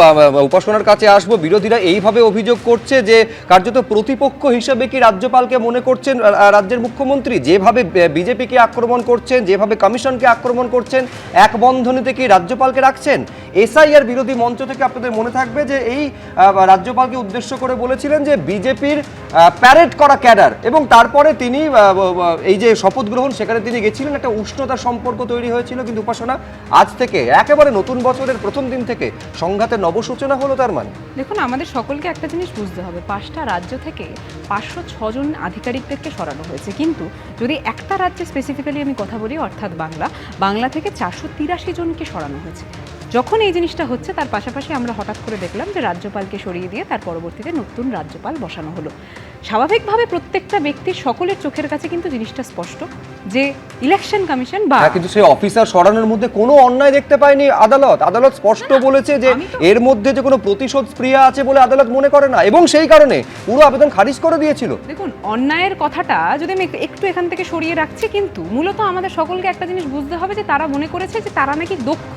উপাসনার কাছে আসবো, বিরোধীরা এইভাবে অভিযোগ করছে যে কার্যত প্রতিপক্ষ হিসেবে কি রাজ্যপালকে মনে করছেন রাজ্যের মুখ্যমন্ত্রী, যেভাবে বিজেপিকে আক্রমণ করছেন, যেভাবে কমিশনকে আক্রমণ করছেন, এক বন্ধনীতে কি রাজ্যপালকে রাখছেন? এসআইআর বিরোধী মঞ্চ থেকে আপনাদের মনে থাকবে যে এই রাজ্যপালকে উদ্দেশ্য করে বলেছিলেন যে বিজেপির প্যারেড করা ক্যাডার, এবং তারপরে তিনি এই যে শপথ গ্রহণ সেখানে তিনি গেছিলেন, একটা উষ্ণতার সম্পর্ক তৈরি হয়েছিল। কিন্তু উপাসনা, আজ থেকে একেবারে নতুন বছরের প্রথম দিন থেকে সংঘাতের নবসূচনা হলো তার মানে? দেখুন, আমাদের সকলকে একটা জিনিস বুঝতে হবে, 5টা রাজ্য থেকে 506 জন আধিকারিকদেরকে সরানো হয়েছে, কিন্তু যদি একটা রাজ্যে স্পেসিফিক্যালি আমি কথা বলি, অর্থাৎ বাংলা থেকে 483 জনকে সরানো হয়েছে। যখন এই জিনিসটা হচ্ছে, তার পাশাপাশি আমরা হঠাৎ করে দেখলাম যে রাজ্যপালকে সরিয়ে দিয়ে তার পরবর্তীতে নতুন রাজ্যপাল বসানো হলো। স্বাভাবিকভাবে প্রত্যেকটা ব্যক্তির সকলের চোখের কাছে কিন্তু জিনিসটা স্পষ্ট যে ইলেকশন কমিশন বা কিন্তু সেই অফিসার সরানোর মধ্যে কোনো অন্যায় দেখতে পায়নি আদালত স্পষ্ট বলেছে যে এর মধ্যে যে কোনো প্রতিশোধ স্পৃহা আছে বলে আদালত মনে করে না, এবং সেই কারণে পুরো আবেদন খারিজ করে দিয়েছিল। দেখুন, অন্যায়ের কথাটা যদি আমি একটু এখান থেকে সরিয়ে রাখছি, কিন্তু মূলত আমাদের সকলকে একটা জিনিস বুঝতে হবে যে তারা মনে করেছে যে তারা নাকি দক্ষ,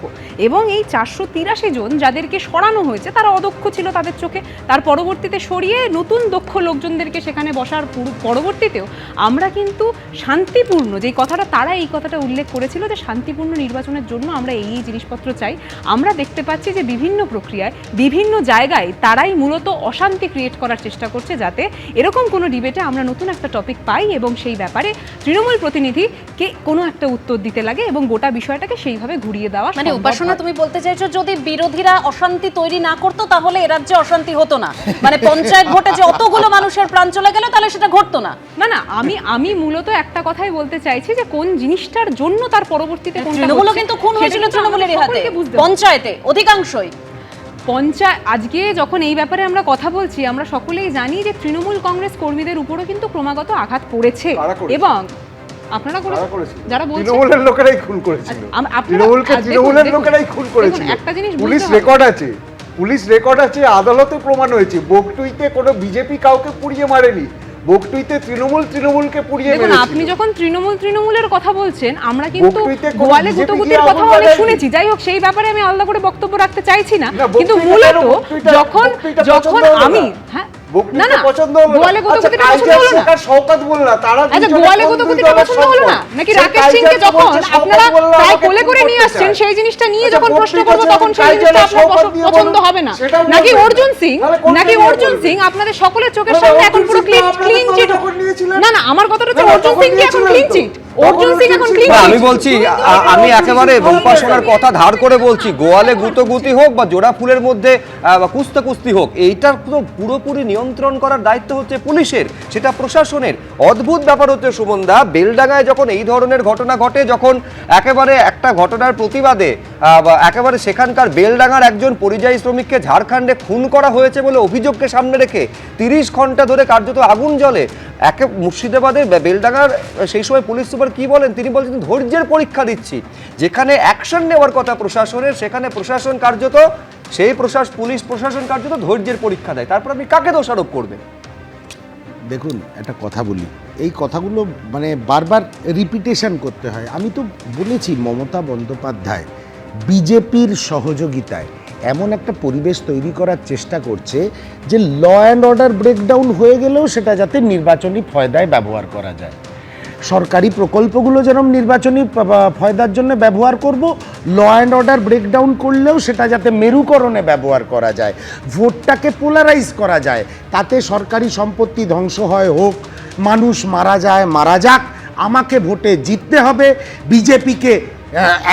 এবং এই 483 জন যাদেরকে সরানো হয়েছে তারা অদক্ষ ছিল তাদের চোখে। তার পরবর্তীতে সরিয়ে নতুন দক্ষ লোকজনদেরকে সেখানে বসার পরবর্তীতেও আমরা কিন্তু শান্তিপূর্ণ, যেই কথাটা তারা এই কথাটা উল্লেখ করেছিল যে শান্তিপূর্ণ নির্বাচনের জন্য আমরা এই জিনিসপত্র চাই, আমরা দেখতে পাচ্ছি যে বিভিন্ন প্রক্রিয়ায় বিভিন্ন জায়গায় তারাই মূলত অশান্তি ক্রিয়েট করার চেষ্টা করছে, যাতে এরকম কোনো ডিবেটে আমরা নতুন একটা টপিক পাই এবং সেই ব্যাপারে তৃণমূল প্রতিনিধিকে কোনো একটা উত্তর দিতে লাগে এবং গোটা বিষয়টাকে সেইভাবে ঘুরিয়ে দেওয়া। মানে উপাসনা, তুমি বলতে চাইছো যদি বিরোধীরা অশান্তি তৈরি না করতো তাহলে এ রাজ্যে অশান্তি হতো না, মানে পঞ্চায়েত ভোটে যে অতগুলো মানুষের প্রাণ চলে গেল তাহলে সেটা ঘটতো না? না, আমি মূলত একটা কথাই বলতে চাইছি যে কোন জিনিসটার জন্য তার পরবর্তীতে তৃণমূলও কিন্তু খুন হয়েছিল তৃণমূলের হাতে, পঞ্চায়েতে অধিকাংশই। আজকে যখন এই ব্যাপারে আমরা কথা বলছি, আমরা সকলেই জানি যে তৃণমূল কংগ্রেস কর্মীদের উপরও কিন্তু ক্রমাগত আঘাত পড়েছে, এবং আপনারা যারা বলছেন তৃণমূলের লোকেরাই খুন করেছিল, তৃণমূলের লোকেরাই খুন করেছিল। একটা জিনিস পুলিশ রেকর্ড আছে, আদালতে প্রমাণ হয়েছে। বকটুইতে কোনো বিজেপি কাউকে পুড়িয়ে মারেনি, বকটুইতে তৃণমূলকে পুড়িয়ে মেরেছিল। আপনি যখন তৃণমূলের কথা বলছেন, আমরা কিন্তু গোয়ালে গুতগুতির কথা অনেক শুনেছি। যাই হোক, সেই ব্যাপারে আমি আলাদা করে বক্তব্য রাখতে চাইছি না, কিন্তু মূলত যখন আমি নাকি রাকেশ সিংকে যখন আপনারা প্রায় কোলে করে নিয়ে আসছেন, সেই জিনিসটা নিয়ে যখন প্রশ্ন করবো তখন সেই জিনিসটা আপনার পছন্দ হবে না, নাকি অর্জুন সিং আপনাদের সকলের চোখের সামনে এখন পুরো ক্লিন চিট? না, আমার কথাটা হচ্ছে অর্জুন সিং কি এখন ক্লিন চিট? আমি বলছি, আমি একেবারে উপাসনার কথা ধার করে বলছি, গোয়ালে গুতগুতি হোক বা জোড়া ফুলের মধ্যে কুস্তি হোক, এইটার পুরোপুরি নিয়ন্ত্রণ করার দায়িত্ব হচ্ছে পুলিশের, সেটা প্রশাসনের। অদ্ভুত ব্যাপার হচ্ছে সুমনদা, বেলডাঙ্গায় যখন এই ধরনের ঘটনা ঘটে, যখন একেবারে একটা ঘটনার প্রতিবাদে একেবারে সেখানকার বেলডাঙ্গার একজন পরিযায়ী শ্রমিককে ঝাড়খণ্ডে খুন করা হয়েছে বলে অভিযোগকে সামনে রেখে 30 ঘন্টা ধরে কার্যত আগুন জ্বলে মুর্শিদাবাদের বেলডাঙ্গার, সেই সময় পুলিশ সুপার কি বলেন? তিনি বলছেন ধৈর্যের পরীক্ষা দিচ্ছি। যেখানে অ্যাকশন নেওয়ার কথা প্রশাসনের, সেখানে প্রশাসন কার্যত পুলিশ প্রশাসন কার্যত ধৈর্যের পরীক্ষা দেয়। তারপর আপনি কাকে দোষারোপ করবেন? দেখুন, একটা কথা বলি, এই কথাগুলো মানে বারবার রিপিটেশন করতে হয়। আমি তো বলেছি, মমতা বন্দ্যোপাধ্যায় বিজেপির সহযোগিতায় এমন একটা পরিবেশ তৈরি করার চেষ্টা করছে যে ল অ্যান্ড অর্ডার ব্রেকডাউন হয়ে গেলেও সেটা যাতে নির্বাচনী ফয়দায় ব্যবহার করা যায়। সরকারি প্রকল্পগুলো যেরকম নির্বাচনী ফয়দার জন্য ব্যবহার করব, ল অ্যান্ড অর্ডার ব্রেকডাউন করলেও সেটা যাতে মেরুকরণে ব্যবহার করা যায়, ভোটটাকে পোলারাইজ করা যায়, তাতে সরকারি সম্পত্তি ধ্বংস হয় হোক, মানুষ মারা যায় মারা যাক, আমাকে ভোটে জিততে হবে, বিজেপিকে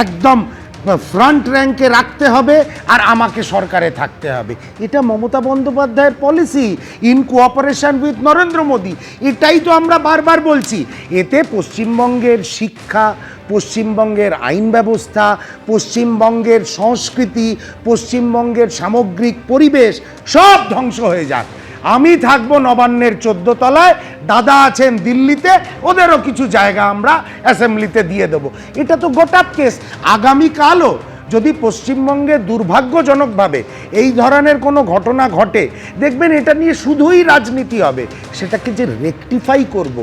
একদম ফ্রন্ট র্যাঙ্কে রাখতে হবে আর আমাকে সরকারে থাকতে হবে। এটা মমতা বন্দ্যোপাধ্যায়ের policy in cooperation with Narendra Modi. এটাই তো আমরা বারবার বলছি। এতে পশ্চিমবঙ্গের শিক্ষা, পশ্চিমবঙ্গের আইন ব্যবস্থা, পশ্চিমবঙ্গের সংস্কৃতি, পশ্চিমবঙ্গের সামগ্রিক পরিবেশ সব ধ্বংস হয়ে যাক। আমি থাকবো নবান্নের 14 তলায়, দাদা আছেন দিল্লিতে, ওদেরও কিছু জায়গা আমরা অ্যাসেম্বলিতে দিয়ে দেবো। এটা তো গোটা কেস। আগামীকালও যদি পশ্চিমবঙ্গে দুর্ভাগ্যজনকভাবে এই ধরনের কোনো ঘটনা ঘটে, দেখবেন এটা নিয়ে শুধুই রাজনীতি হবে। সেটাকে যে রেকটিফাই করব,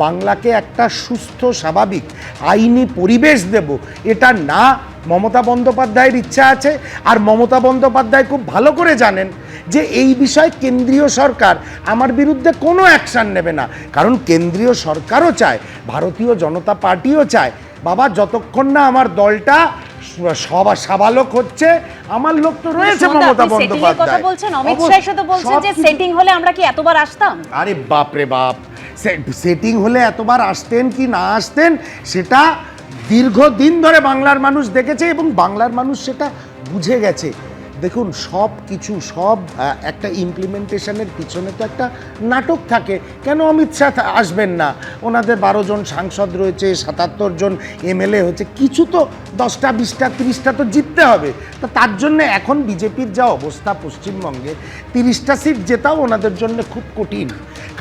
বাংলাকে একটা সুস্থ স্বাভাবিক আইনি পরিবেশ দেব, এটা না মমতা বন্দ্যোপাধ্যায়ের ইচ্ছা আছে। আর মমতা বন্দ্যোপাধ্যায় খুব ভালো করে জানেন যে এই বিষয়ে কেন্দ্রীয় সরকার আমার বিরুদ্ধে কোনো অ্যাকশান নেবে না, কারণ কেন্দ্রীয় সরকারও চায়, ভারতীয় জনতা পার্টিও চায়, বাবা যতক্ষণ না আমার দলটা সাবালক হচ্ছে, আমার লোক তো রয়েছে মমতা বন্দ্যোপাধ্যায়। কথা বলছেন, অমিত শাহ তো বলছেন যে সেটিং হলে আমরা কি এতবার আসতাম? আরে বাপ রে বাপ, সেটিং হলে এতবার আসতেন কি না আসতেন সেটা দীর্ঘদিন ধরে বাংলার মানুষ দেখেছে এবং বাংলার মানুষ সেটা বুঝে গেছে। দেখুন, সব কিছু একটা ইমপ্লিমেন্টেশনের পিছনে তো একটা নাটক থাকে। কেন অমিত শাহ আসবেন না? ওনাদের 12 জন সাংসদ রয়েছে, 77 জন এমএলএ হয়েছে, কিছু তো 10টা 20টা 30টা তো জিততে হবে। তো তার জন্য এখন বিজেপির যা অবস্থা পশ্চিমবঙ্গে, 30টা সিট জেতাও ওনাদের জন্য খুব কঠিন,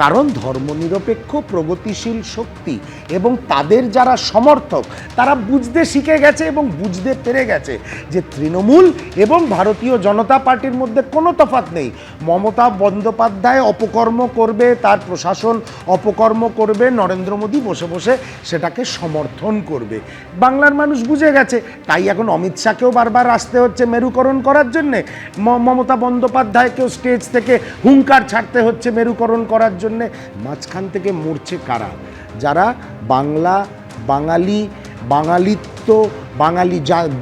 কারণ ধর্মনিরপেক্ষ প্রগতিশীল শক্তি এবং তাদের যারা সমর্থক তারা বুঝতে শিখে গেছে এবং বুঝতে পেরে গেছে যে তৃণমূল এবং ভারতীয় জনতা পার্টির মধ্যে কোনো তফাৎ নেই। মমতা বন্দ্যোপাধ্যায় অপকর্ম করবে, তার প্রশাসন অপকর্ম করবে, নরেন্দ্র মোদী বসে বসে সেটাকে সমর্থন করবে। বাংলার মানুষ বুঝে গেছে, তাই এখন অমিত শাহকেও বারবার আসতে হচ্ছে মেরুকরণ করার জন্যে, মমতা বন্দ্যোপাধ্যায়কেও স্টেজ থেকে হুঙ্কার ছাড়তে হচ্ছে মেরুকরণ করার জন্যে। মাঝখান থেকে মরছে কারা? যারা বাঙালিত্ব,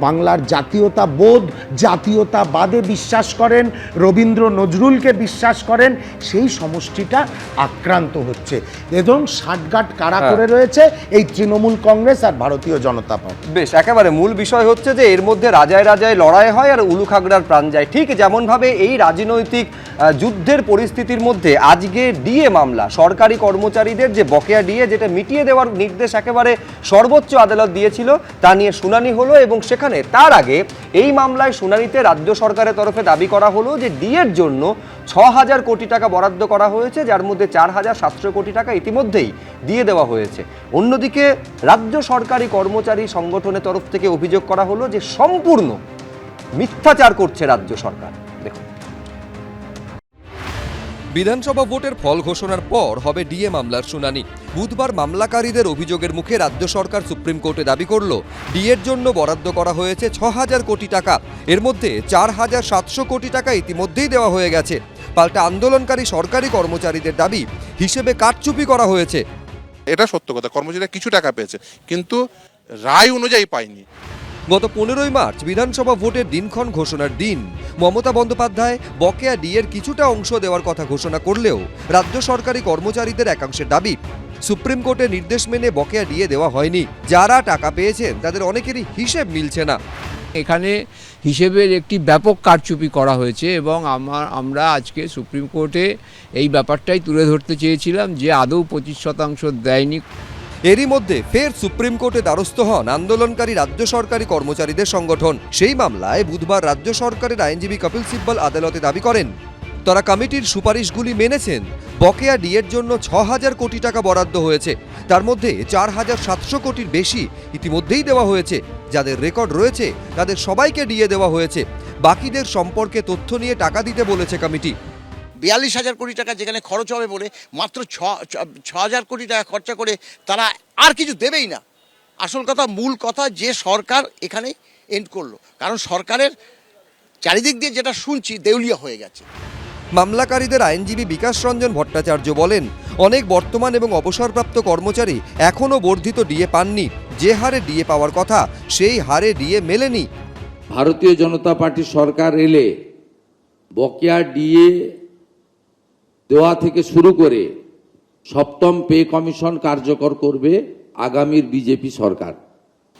বাংলার জাতীয়তাবোধ, জাতীয়তাবাদে বিশ্বাস করেন, রবীন্দ্র নজরুলকে বিশ্বাস করেন, সেই সমষ্টিটা আক্রান্ত হচ্ছে। এবং ষাটগাঁট কারা করে রয়েছে এই তৃণমূল কংগ্রেস আর ভারতীয় জনতা পার্টি। বেশ, একেবারে মূল বিষয় হচ্ছে যে এর মধ্যে রাজায় রাজায় লড়াই হয় আর উলুখাগড়ার প্রাণ যায়। ঠিক যেমনভাবে এই রাজনৈতিক যুদ্ধের পরিস্থিতির মধ্যে আজকে ডিএ মামলা, সরকারি কর্মচারীদের যে বকেয়া ডিএ, যেটা মিটিয়ে দেওয়ার নির্দেশ একেবারে সর্বোচ্চ আদালত দিয়েছিল, তা নিয়ে শুনানি হলো এবং সেখানে তার আগে এই মামলায় শুনানিতে রাজ্য সরকারের তরফে দাবি করা হলো যে ডিএর জন্য 6,000 কোটি টাকা বরাদ্দ করা হয়েছে, যার মধ্যে 4,700 কোটি টাকা ইতিমধ্যেই দিয়ে দেওয়া হয়েছে। অন্যদিকে রাজ্য সরকারি কর্মচারী সংগঠনের তরফ থেকে অভিযোগ করা হলো যে সম্পূর্ণ মিথ্যাচার করছে রাজ্য সরকার। দেখুন, বিধানসভা ভোটের ফল ঘোষণার পর হবে ডিএ মামলার শুনানি। বুধবার মামলাকারীদের অভিযোগের মুখে রাজ্য সরকার সুপ্রিম কোর্টে দাবি করল ডিএর জন্য বরাদ্দ করা হয়েছে 6,000 কোটি টাকা, এর মধ্যে 4,700 কোটি টাকা ইতিমধ্যেই দেওয়া হয়ে গেছে। পাল্টা আন্দোলনকারী সরকারি কর্মচারীদের দাবি হিসেবে কারচুপি করা হয়েছে। এটা সত্য কথা, কর্মচারীরা কিছু টাকা পেয়েছে কিন্তু রায় অনুযায়ী পায়নি। গত 15ই মার্চ বিধানসভা ভোটের দিনক্ষণ ঘোষণার দিন মমতা বন্দ্যোপাধ্যায় বকেয়া ডিএর কিছুটা অংশ দেওয়ার কথা ঘোষণা করলেও রাজ্য সরকারি কর্মচারীদের একাংশের দাবি সুপ্রিম কোর্টের নির্দেশ মেনে বকেয়া ডিএ দেওয়া হয়নি। যারা টাকা পেয়েছেন তাদের অনেকেরই হিসেব মিলছে না। এখানে হিসেবের একটি ব্যাপক কারচুপি করা হয়েছে এবং আমরা আজকে সুপ্রিম কোর্টে এই ব্যাপারটাই তুলে ধরতে চেয়েছিলাম যে আদৌ 25% দেয়নি। এরই মধ্যে ফের সুপ্রিম কোর্টে দ্বারস্থ হন আন্দোলনকারী রাজ্য সরকারি কর্মচারীদের সংগঠন। সেই মামলায় বুধবার রাজ্য সরকারের আইনজীবী কপিল সিব্বল আদালতে দাবি করেন তারা কমিটির সুপারিশগুলি মেনেছেন। বকেয়া ডিএর জন্য 6,000 কোটি টাকা বরাদ্দ হয়েছে, তার মধ্যে 4,700 কোটির বেশি ইতিমধ্যেই দেওয়া হয়েছে। যাদের রেকর্ড রয়েছে তাদের সবাইকে ডিএ দেওয়া হয়েছে। বাকিদের সম্পর্কে তথ্য নিয়ে টাকা দিতে বলেছে কমিটি। 42,000 কোটি টাকা যেখানে খরচ হবে বলে মাত্র 6,000 কোটি টাকা খরচা করে তারা আর কিছু দেবেই না। আসল কথা, মূল কথা যে সরকার এখানে এন্ড করলো, কারণ সরকারের চারিদিক দিয়ে যেটা শুনছি দেউলিয়া হয়ে গেছে। মামলাকারীদের আইনজীবী বিকাশ রঞ্জন ভট্টাচার্য বলেন, অনেক বর্তমান এবং অবসরপ্রাপ্ত কর্মচারী এখনও বর্ধিত ডিএ পাননি। যে হারে ডিএ পাওয়ার কথা সেই হারে ডিএ মেলেনি। ভারতীয় জনতা পার্টি সরকার এলে বকেয়া ডিএ দেওয়া থেকে শুরু করে সপ্তম পে কমিশন কার্যকর করবে আগামীর বিজেপি সরকার।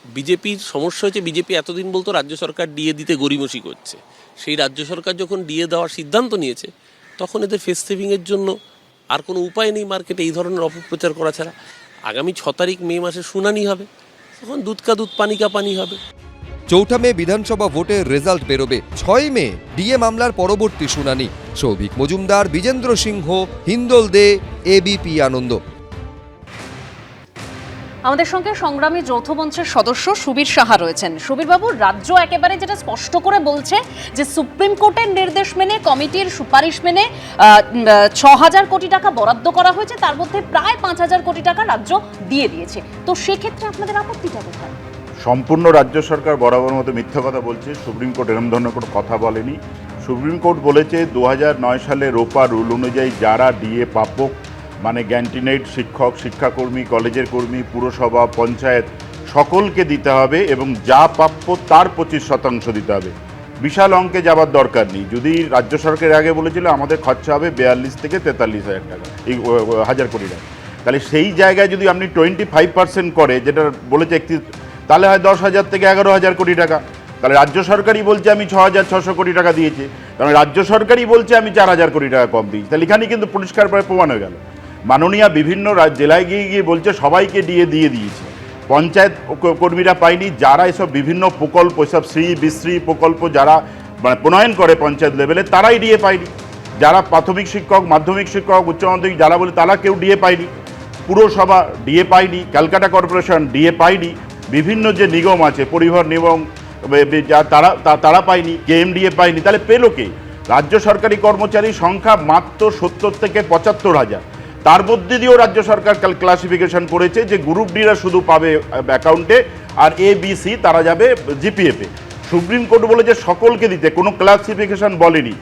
বিজেপির সমস্যা হচ্ছে, বিজেপি এতদিন বলতো রাজ্য সরকার ডিএ দিতে গড়িমসি করছে। সেই রাজ্য সরকার যখন ডিএ দেওয়ার সিদ্ধান্ত নিয়েছে, তখন এদের ফেস সেভিংয়ের জন্য আর কোনো উপায় নেই মার্কেটে এই ধরনের অপপ্রচার করা ছাড়া। আগামী 6 তারিখ মে মাসে শুনানি হবে, তখন দুধ কা দুধ পানি কা পানি হবে। 4 মে বিধানসভা ভোটের রেজাল্ট বেরোবে। 6 মে ডিএ মামলার পরবর্তী শুনানি। সৌভিক মজুমদার, বিজেন্দ্র সিংহ, হিন্দোল দে, এবিপি আনন্দ। আমাদের সঙ্গে সংগ্রামী যৌথ মঞ্চের সদস্য সুবীর সাহা রয়েছেন। সুবীর বাবু, রাজ্য একেবারে যেটা স্পষ্ট করে বলছে যে সুপ্রিম কোর্টের নির্দেশ মেনে, কমিটির সুপারিশ মেনে 6,000 কোটি টাকা বরাদ্দ করা হয়েছে, তার মধ্যে প্রায় 5,000 কোটি টাকা রাজ্য দিয়ে দিয়েছে। তো সেক্ষেত্রে আপনাদের আপত্তিটা কোথায়? সম্পূর্ণ রাজ্য সরকার বরাবর মতো মিথ্যা কথা বলছে। সুপ্রিম কোর্ট এরম ধরনের কোনো কথা বলেনি। সুপ্রিম কোর্ট বলেছে 2009 সালে রোপা রুল অনুযায়ী যারা ডিএ প্রাপক, মানে গ্যান্টিনেট, শিক্ষক, শিক্ষাকর্মী, কলেজের কর্মী, পুরসভা, পঞ্চায়েত সকলকে দিতে হবে এবং যা প্রাপ্য তার 25% দিতে হবে। বিশাল অঙ্কে যাবার দরকার নেই। যদি রাজ্য সরকার আগে বলেছিল আমাদের খরচা হবে 42 থেকে 43,000 টাকা, এই 1,000 কোটি টাকা, তাহলে সেই জায়গায় যদি আপনি 25% করে, যেটা বলেছে 31, তাহলে হয় 10,000 থেকে 11,000 কোটি টাকা। তাহলে রাজ্য সরকারই বলছে আমি 6,600 কোটি টাকা দিয়েছি, কারণ রাজ্য সরকারই বলছে আমি 4,000 কোটি টাকা কম দিয়েছি। তাহলে এখানে কিন্তু পরিষ্কারভাবে প্রমাণ হয়ে গেল। মাননীয়া বিভিন্ন জেলায় গিয়ে বলছে সবাইকে দিয়ে দিয়েছে, পঞ্চায়েত কর্মীরা পায়নি। যারা এসব বিভিন্ন প্রকল্প, এসব শ্রী বিশ্রী প্রকল্প যারা মানে প্রণয়ন করে পঞ্চায়েত লেভেলে, তারাই ডিএ পায়নি। যারা প্রাথমিক শিক্ষক, মাধ্যমিক শিক্ষক, উচ্চ মাধ্যমিক যারা বলে, তারা কেউ ডিএ পায়নি। পুরসভা ডিএ পায়নি, ক্যালকাটা কর্পোরেশন ডিএ পায়নি, বিভিন্ন যে নিগম আছে, পরিবহন নিগম, তারা পায়নি, কেএমডিএ পায়নি। তাহলে পেল কে? রাজ্য সরকারি কর্মচারী সংখ্যা মাত্র 70 থেকে 75,000। তার মধ্যে দিয়েও রাজ্য সরকার ক্লাসিফিকেশন করেছে যে গ্রুপ ডিরা শুধু পাবে অ্যাকাউন্টে, আর এ বি সি তারা যাবে জিপিএফে। সুপ্রিম কোর্ট বলেছে সকলকে দিতে, কোনো ক্লাসিফিকেশন বলেনি।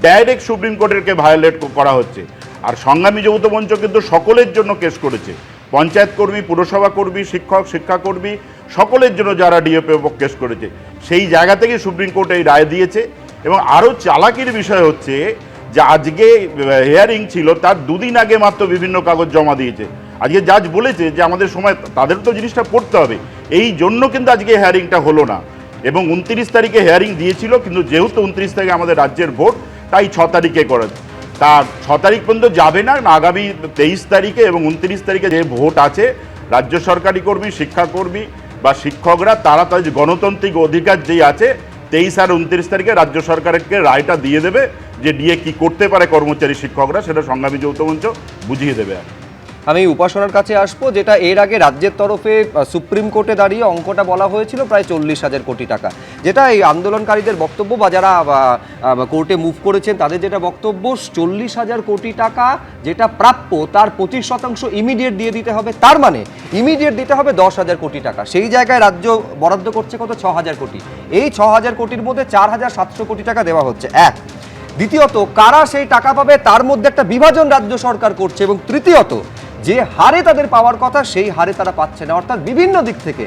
ডাইরেক্ট সুপ্রিম কোর্টেরকে ভায়োলেট করা হচ্ছে। আর সংগ্রামী যৌথ মঞ্চ কিন্তু সকলের জন্য কেস করেছে, পঞ্চায়েত কর্মী, পুরসভা কর্মী, শিক্ষক, শিক্ষাকর্মী সকলের জন্য যারা ডিএ কেস করেছে। সেই জায়গা থেকে সুপ্রিম কোর্ট এই রায় দিয়েছে। এবং আরও চালাকির বিষয় হচ্ছে যে আজকে হিয়ারিং ছিল, তার 2 দিন আগে মাত্র বিভিন্ন কাগজ জমা দিয়েছে। আজকে জাজ বলেছে যে আমাদের সময়, তাদের তো জিনিসটা পড়তে হবে, এই জন্য কিন্তু আজকে হিয়ারিংটা হলো না। এবং 29 তারিখে হিয়ারিং দিয়েছিল, কিন্তু যেহেতু 29 তারিখে আমাদের রাজ্যের ভোট, তাই 6 তারিখে করে। তা 6 তারিখ পর্যন্ত যাবে না, আগামী 23 তারিখে এবং 29 তারিখে যে ভোট আছে, রাজ্য সরকারি কর্মী, শিক্ষাকর্মী বা শিক্ষকরা তারা তাদের গণতান্ত্রিক অধিকার যেই আছে, 23 আর 29 তারিখে রাজ্য সরকারকে রায়টা দিয়ে দেবে যে ডিএ কি করতে পারে কর্মচারী শিক্ষকরা, সেটা সংগ্রামী যৌথ মঞ্চ বুঝিয়ে দেবে। আমি উপাসনার কাছে আসবো, যেটা এর আগে রাজ্যের তরফে সুপ্রিম কোর্টে দাঁড়িয়ে অঙ্কটা বলা হয়েছিল প্রায় 40,000 কোটি টাকা, যেটা এই আন্দোলনকারীদের বক্তব্য বা যারা কোর্টে মুভ করেছেন তাদের যেটা বক্তব্য, 40,000 কোটি টাকা যেটা প্রাপ্য তার 25% ইমিডিয়েট দিয়ে দিতে হবে। তার মানে ইমিডিয়েট দিতে হবে 10,000 কোটি টাকা। সেই জায়গায় রাজ্য বরাদ্দ করছে কত? 6,000 কোটি। এই 6,000 কোটির মধ্যে 4,700 কোটি টাকা দেওয়া হচ্ছে। এক, দ্বিতীয়ত কারা সেই টাকা পাবে তার মধ্যে একটা বিভাজন রাজ্য সরকার করছে, এবং তৃতীয়ত যে হারে তাদের পাওয়ার কথা সেই হারে তারা পাচ্ছে না। অর্থাৎ বিভিন্ন দিক থেকে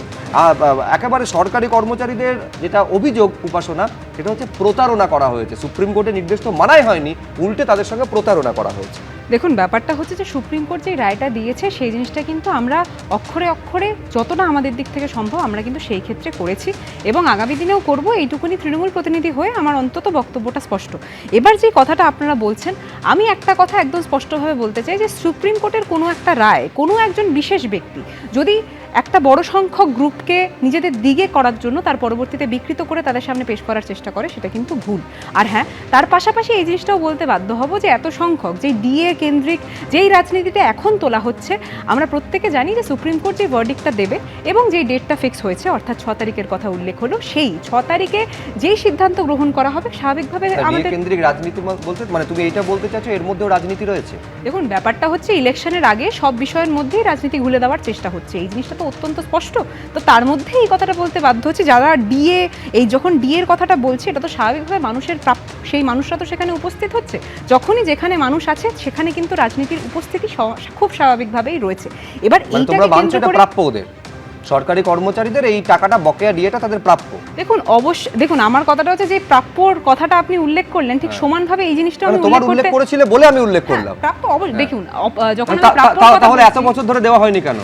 একেবারে সরকারি কর্মচারীদের যেটা অভিযোগ উপাসনা, সেটা হচ্ছে প্রতারণা করা হয়েছে। সুপ্রিম কোর্টের নির্দেশ তো মানাই হয়নি, উল্টে তাদের সঙ্গে প্রতারণা করা হয়েছে। দেখুন, ব্যাপারটা হচ্ছে যে সুপ্রিম কোর্ট যে রায়টা দিয়েছে সেই জিনিসটা কিন্তু আমরা অক্ষরে অক্ষরে যতটা আমাদের দিক থেকে সম্ভব আমরা কিন্তু সেই ক্ষেত্রে করেছি এবং আগামী দিনেও করব। এইটুকুনি তৃণমূল প্রতিনিধি হয়ে আমার অন্তত বক্তব্যটা স্পষ্ট। এবার যে কথাটা আপনারা বলছেন, আমি একটা কথা একদম স্পষ্টভাবে বলতে চাই যে সুপ্রিম কোর্টের কোনো একটা রায়, কোনো একজন বিশেষ ব্যক্তি যদি একটা বড় সংখ্যক গ্রুপকে নিজেদের দিকে করার জন্য তার পরবর্তীতে বিকৃত করে তাদের সামনে পেশ করার চেষ্টা করে, সেটা কিন্তু ভুল। আর হ্যাঁ, তার পাশাপাশি এই জিনিসটাও বলতে বাধ্য হব যে এত সংখ্যক যে ডিএ কেন্দ্রিক যেই রাজনীতিটা এখন তোলা হচ্ছে, আমরা প্রত্যেকে জানি যে সুপ্রিম কোর্ট যে ভার্ডিক্টটা দেবে এবং যেই ডেটটা ফিক্স হয়েছে অর্থাৎ 6 তারিখের কথা উল্লেখ হলো, সেই 6 তারিখে যেই সিদ্ধান্ত গ্রহণ করা হবে স্বাভাবিকভাবে আমাদের কেন্দ্রিক রাজনীতি বলতে মানে তুমি এইটা বলতে চাচ্ছো এর মধ্যেও রাজনীতি রয়েছে? দেখুন, ব্যাপারটা হচ্ছে ইলেকশনের আগে সব বিষয়ের মধ্যেই রাজনীতি ঘুলে দেওয়ার চেষ্টা হচ্ছে, এই জিনিসটা তো অত্যন্ত স্পষ্ট। তো তার মধ্যে এই কথাটা বলতে বাধ্য হচ্ছে যারা ডিএ, এই যখন ডিএর কথাটা বলছে এটা তো স্বাভাবিকভাবে মানুষের প্রাপ্য, সেই মানুষরা তো সেখানে উপস্থিত হচ্ছে। যখনই যেখানে মানুষ আছে সেখানে কিন্তু রাজনীতির উপস্থিতি খুব স্বাভাবিকভাবেই রয়েছে। এবার তোমরা মানছো এটা প্রাপ্য ওদের, সরকারি কর্মচারীদের এই টাকাটা বকেয়া ডিএটা তাদের প্রাপ্য? দেখুন আমার কথাটা হচ্ছে যে প্রাপ্যর কথাটা আপনি উল্লেখ করলেন, ঠিক সমানভাবে এই জিনিসটা আমি তোমার উল্লেখ করেছিলে বলে আমি উল্লেখ করলাম। প্রাপ্য অবশ্যই দেখুন, যখন তাহলে এত বছর ধরে দেওয়া হয়নি কেন?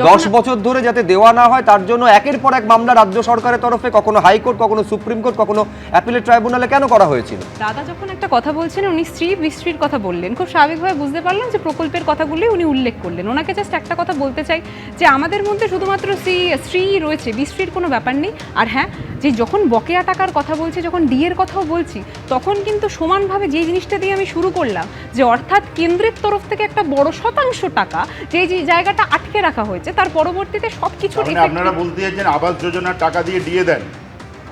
10 বছর ধরে যাতে দেওয়া না হয় তার জন্য একের পর এক মামলা রাজ্য সরকারের তরফে, কখনো হাইকোর্ট, কখনো সুপ্রিম কোর্ট, কখনো অ্যাপিলেট ট্রাইব্যুনালে কেন করা হয়েছিল? দাদা যখন একটা কথা বলছেন, উনি স্ত্রী বিস্ত্রীর কথা বললেন, খুব স্বাভাবিকভাবে বুঝতে পারলাম যে প্রকল্পের কথাগুলোই উনি উল্লেখ করলেন। ওনাকে জাস্ট একটা কথা বলতে চাই যে আমাদের মধ্যে শুধুমাত্র স্ত্রী রয়েছে, বিস্ত্রীর কোনো ব্যাপার নেই। আর হ্যাঁ, যে যখন বকেয়া টাকার কথা বলছি, যখন ডিএর কথাও বলছি, তখন কিন্তু সমানভাবে যে জিনিসটা দিয়ে আমি শুরু করলাম, যে অর্থাৎ কেন্দ্রের তরফ থেকে একটা বড় শতাংশ টাকা যে জায়গাটা আটকে রাখা হয়েছে, তার পরবর্তীতে সবকিছু আপনারা বলতে চাইছেন আবাস যোজনার টাকা দিয়ে দিয়ে দেন।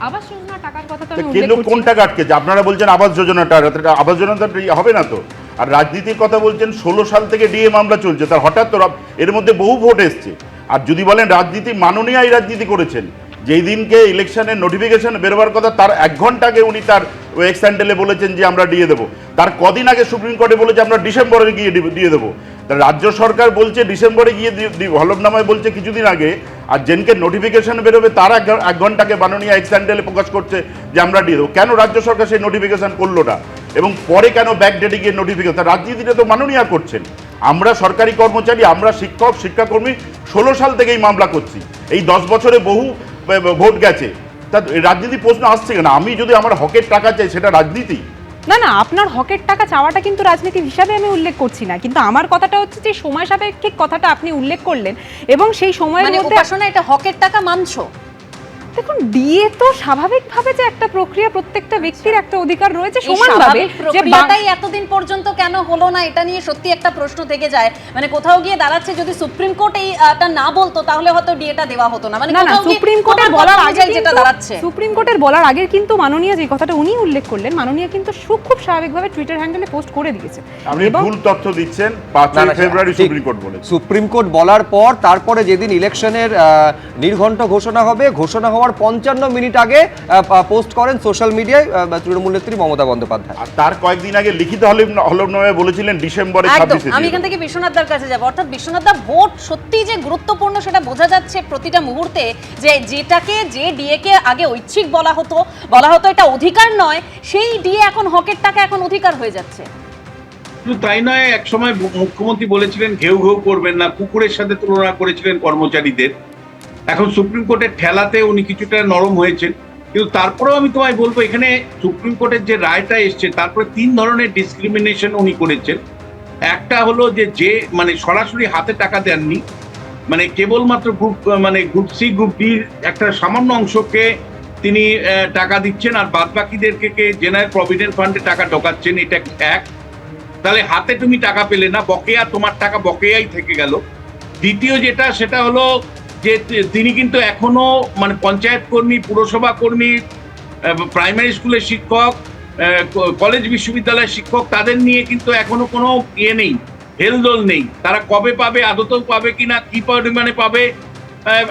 আবাস যোজনার টাকার কথা তো আমি কিন্তু কোন টাকা আটকেছে? আপনারা বলছেন আবাস যোজনাটা, আবাস যোজনাটা হবে না তো। আর রাজনীতির কথা বলছেন, 16 সাল থেকে ডিএ মামলা চলছে, তার হঠাৎ তো এর মধ্যে বহু ভোট এসছে। আর যদি বলেন রাজনীতি, মাননীয় এই রাজনীতি করেছেন, যেই দিনকে ইলেকশনের নোটিফিকেশন বেরোবার কথা তার 1 ঘন্টা আগে উনি তার এক্স হ্যান্ডেলে বলেছেন যে আমরা দিয়ে দেবো। তার কদিন আগে সুপ্রিম কোর্টে বলেছে আমরা ডিসেম্বরে গিয়ে দিয়ে দেবো। রাজ্য সরকার বলছে ডিসেম্বরে গিয়ে হলফনামায় বলছে কিছুদিন আগে, আর যেনকে নোটিফিকেশন বেরোবে তার 1 ঘন্টাকে মাননীয় এক্স হ্যান্ডেলে প্রকাশ করছে যে আমরা দিয়ে দেবো। কেন রাজ্য সরকার সেই নোটিফিকেশন করলো না? এবং পরে কেন ব্যাক ডেটে গিয়ে নোটিফিকেশন? রাজনীতিটা তো মাননীয় করছেন। আমরা সরকারি কর্মচারী, আমরা শিক্ষক শিক্ষাকর্মী 16 সাল থেকে এই মামলা করছি। এই 10 বছরে বহু ভোট গেছে, তা রাজনীতি প্রশ্ন আসছে কেন? আমি যদি আমার হকের টাকা চাই, সেটা রাজনীতি না। আপনার হকের টাকা চাওয়াটা কিন্তু রাজনীতি হিসাবে আমি উল্লেখ করছি না, কিন্তু আমার কথাটা হচ্ছে যে সময় সাপেক্ষিক কথাটা আপনি উল্লেখ করলেন এবং সেই সময়ের মধ্যে উপাসনা এটা হকের টাকা মানছো? দেখুন, ডিএ তো স্বাভাবিকভাবে যে একটা প্রক্রিয়া, প্রত্যেকটা ব্যক্তির একটা অধিকার রয়েছে সমানভাবে। যে প্রক্রিয়াটাই এতদিন পর্যন্ত কেন হলো না, এটা নিয়ে সত্যি একটা প্রশ্ন থেকে যায়। মানে কোথাও গিয়ে দাঁড়াচ্ছে যদি সুপ্রিম কোর্ট এইটা না বলতো তাহলে হয়তো ডিএটা দেওয়া হতো না। মানে না, সুপ্রিম কোর্টের বলার আগে যেটা দাঁড়াচ্ছে, সুপ্রিম কোর্টের বলার আগে কিন্তু মাননীয় যে কথাটা উনি উল্লেখ করলেন, মাননীয় কিন্তু খুব স্বাভাবিকভাবে টুইটার হ্যান্ডেলে পোস্ট করে দিয়েছে। আপনি ভুল তথ্য দিচ্ছেন। 5 ফেব্রুয়ারি সুপ্রিম কোর্ট বলেছে। সুপ্রিম কোর্ট বলার পর তারপরে যেদিন ইলেকশনের নির্ঘণ্ট ঘোষণা হবে, ঘোষণা হওয়ার 55 মিনিট আগে পোস্ট করেন সোশ্যাল মিডিয়ায় তৃণমূল নেত্রী মমতা বন্দ্যোপাধ্যায়। আর তার কয়েকদিন আগে লিখিত হলফনামায় বলেছিলেন ডিসেম্বরে 26। আমি এখান থেকে বিশ্বনাথ দার কাছে যাব। অর্থাৎ বিশ্বনাথ দা, ভোট সত্যি যে গুরুত্বপূর্ণ সেটা বোঝা যাচ্ছে প্রতিটা মুহূর্তে, যে যে ডিএ কে আগে ঐচ্ছিক বলা হতো এটা অধিকার নয়, সেই ডিএ এখন হকের টাকা, এখন অধিকার হয়ে যাচ্ছে। তাই নয়, একসময় মুখ্যমন্ত্রী বলেছিলেন ঘেউ ঘেউ করবেন না, কুকুরের সাথে তুলনা করেছিলেন কর্মচারীদের। এখন সুপ্রিম কোর্টের ঠেলাতে উনি কিছুটা নরম হয়েছেন, কিন্তু তারপরেও আমি তোমায় বলবো, এখানে সুপ্রিম কোর্টের যে রায়টা এসছে তারপরে 3 ধরনের ডিসক্রিমিনেশন উনি করেছেন। একটা হলো যে মানে সরাসরি হাতে টাকা দেননি, মানে কেবলমাত্র গ্রুপ সি গ্রুপ ডির একটা সামান্য অংশকে তিনি টাকা দিচ্ছেন, আর বাদ বাকিদেরকে জেনারেল প্রভিডেন্ট ফান্ডে টাকা ঢোকাচ্ছেন। এটা এক। তাহলে হাতে তুমি টাকা পেলে না, বকেয়া, তোমার টাকা বকেয়াই থেকে গেল। দ্বিতীয় যেটা, সেটা হলো যে তিনি কিন্তু এখনো মানে পঞ্চায়েত কর্মী, পুরসভা কর্মী, প্রাইমারি স্কুলের শিক্ষক, কলেজ বিশ্ববিদ্যালয়ের শিক্ষক, তাদের নিয়ে কিন্তু এখনো কোনো নেই, হেলদোল নেই। তারা কবে পাবে, আদতেও পাবে কিনা, কি পরিমাণে পাবে,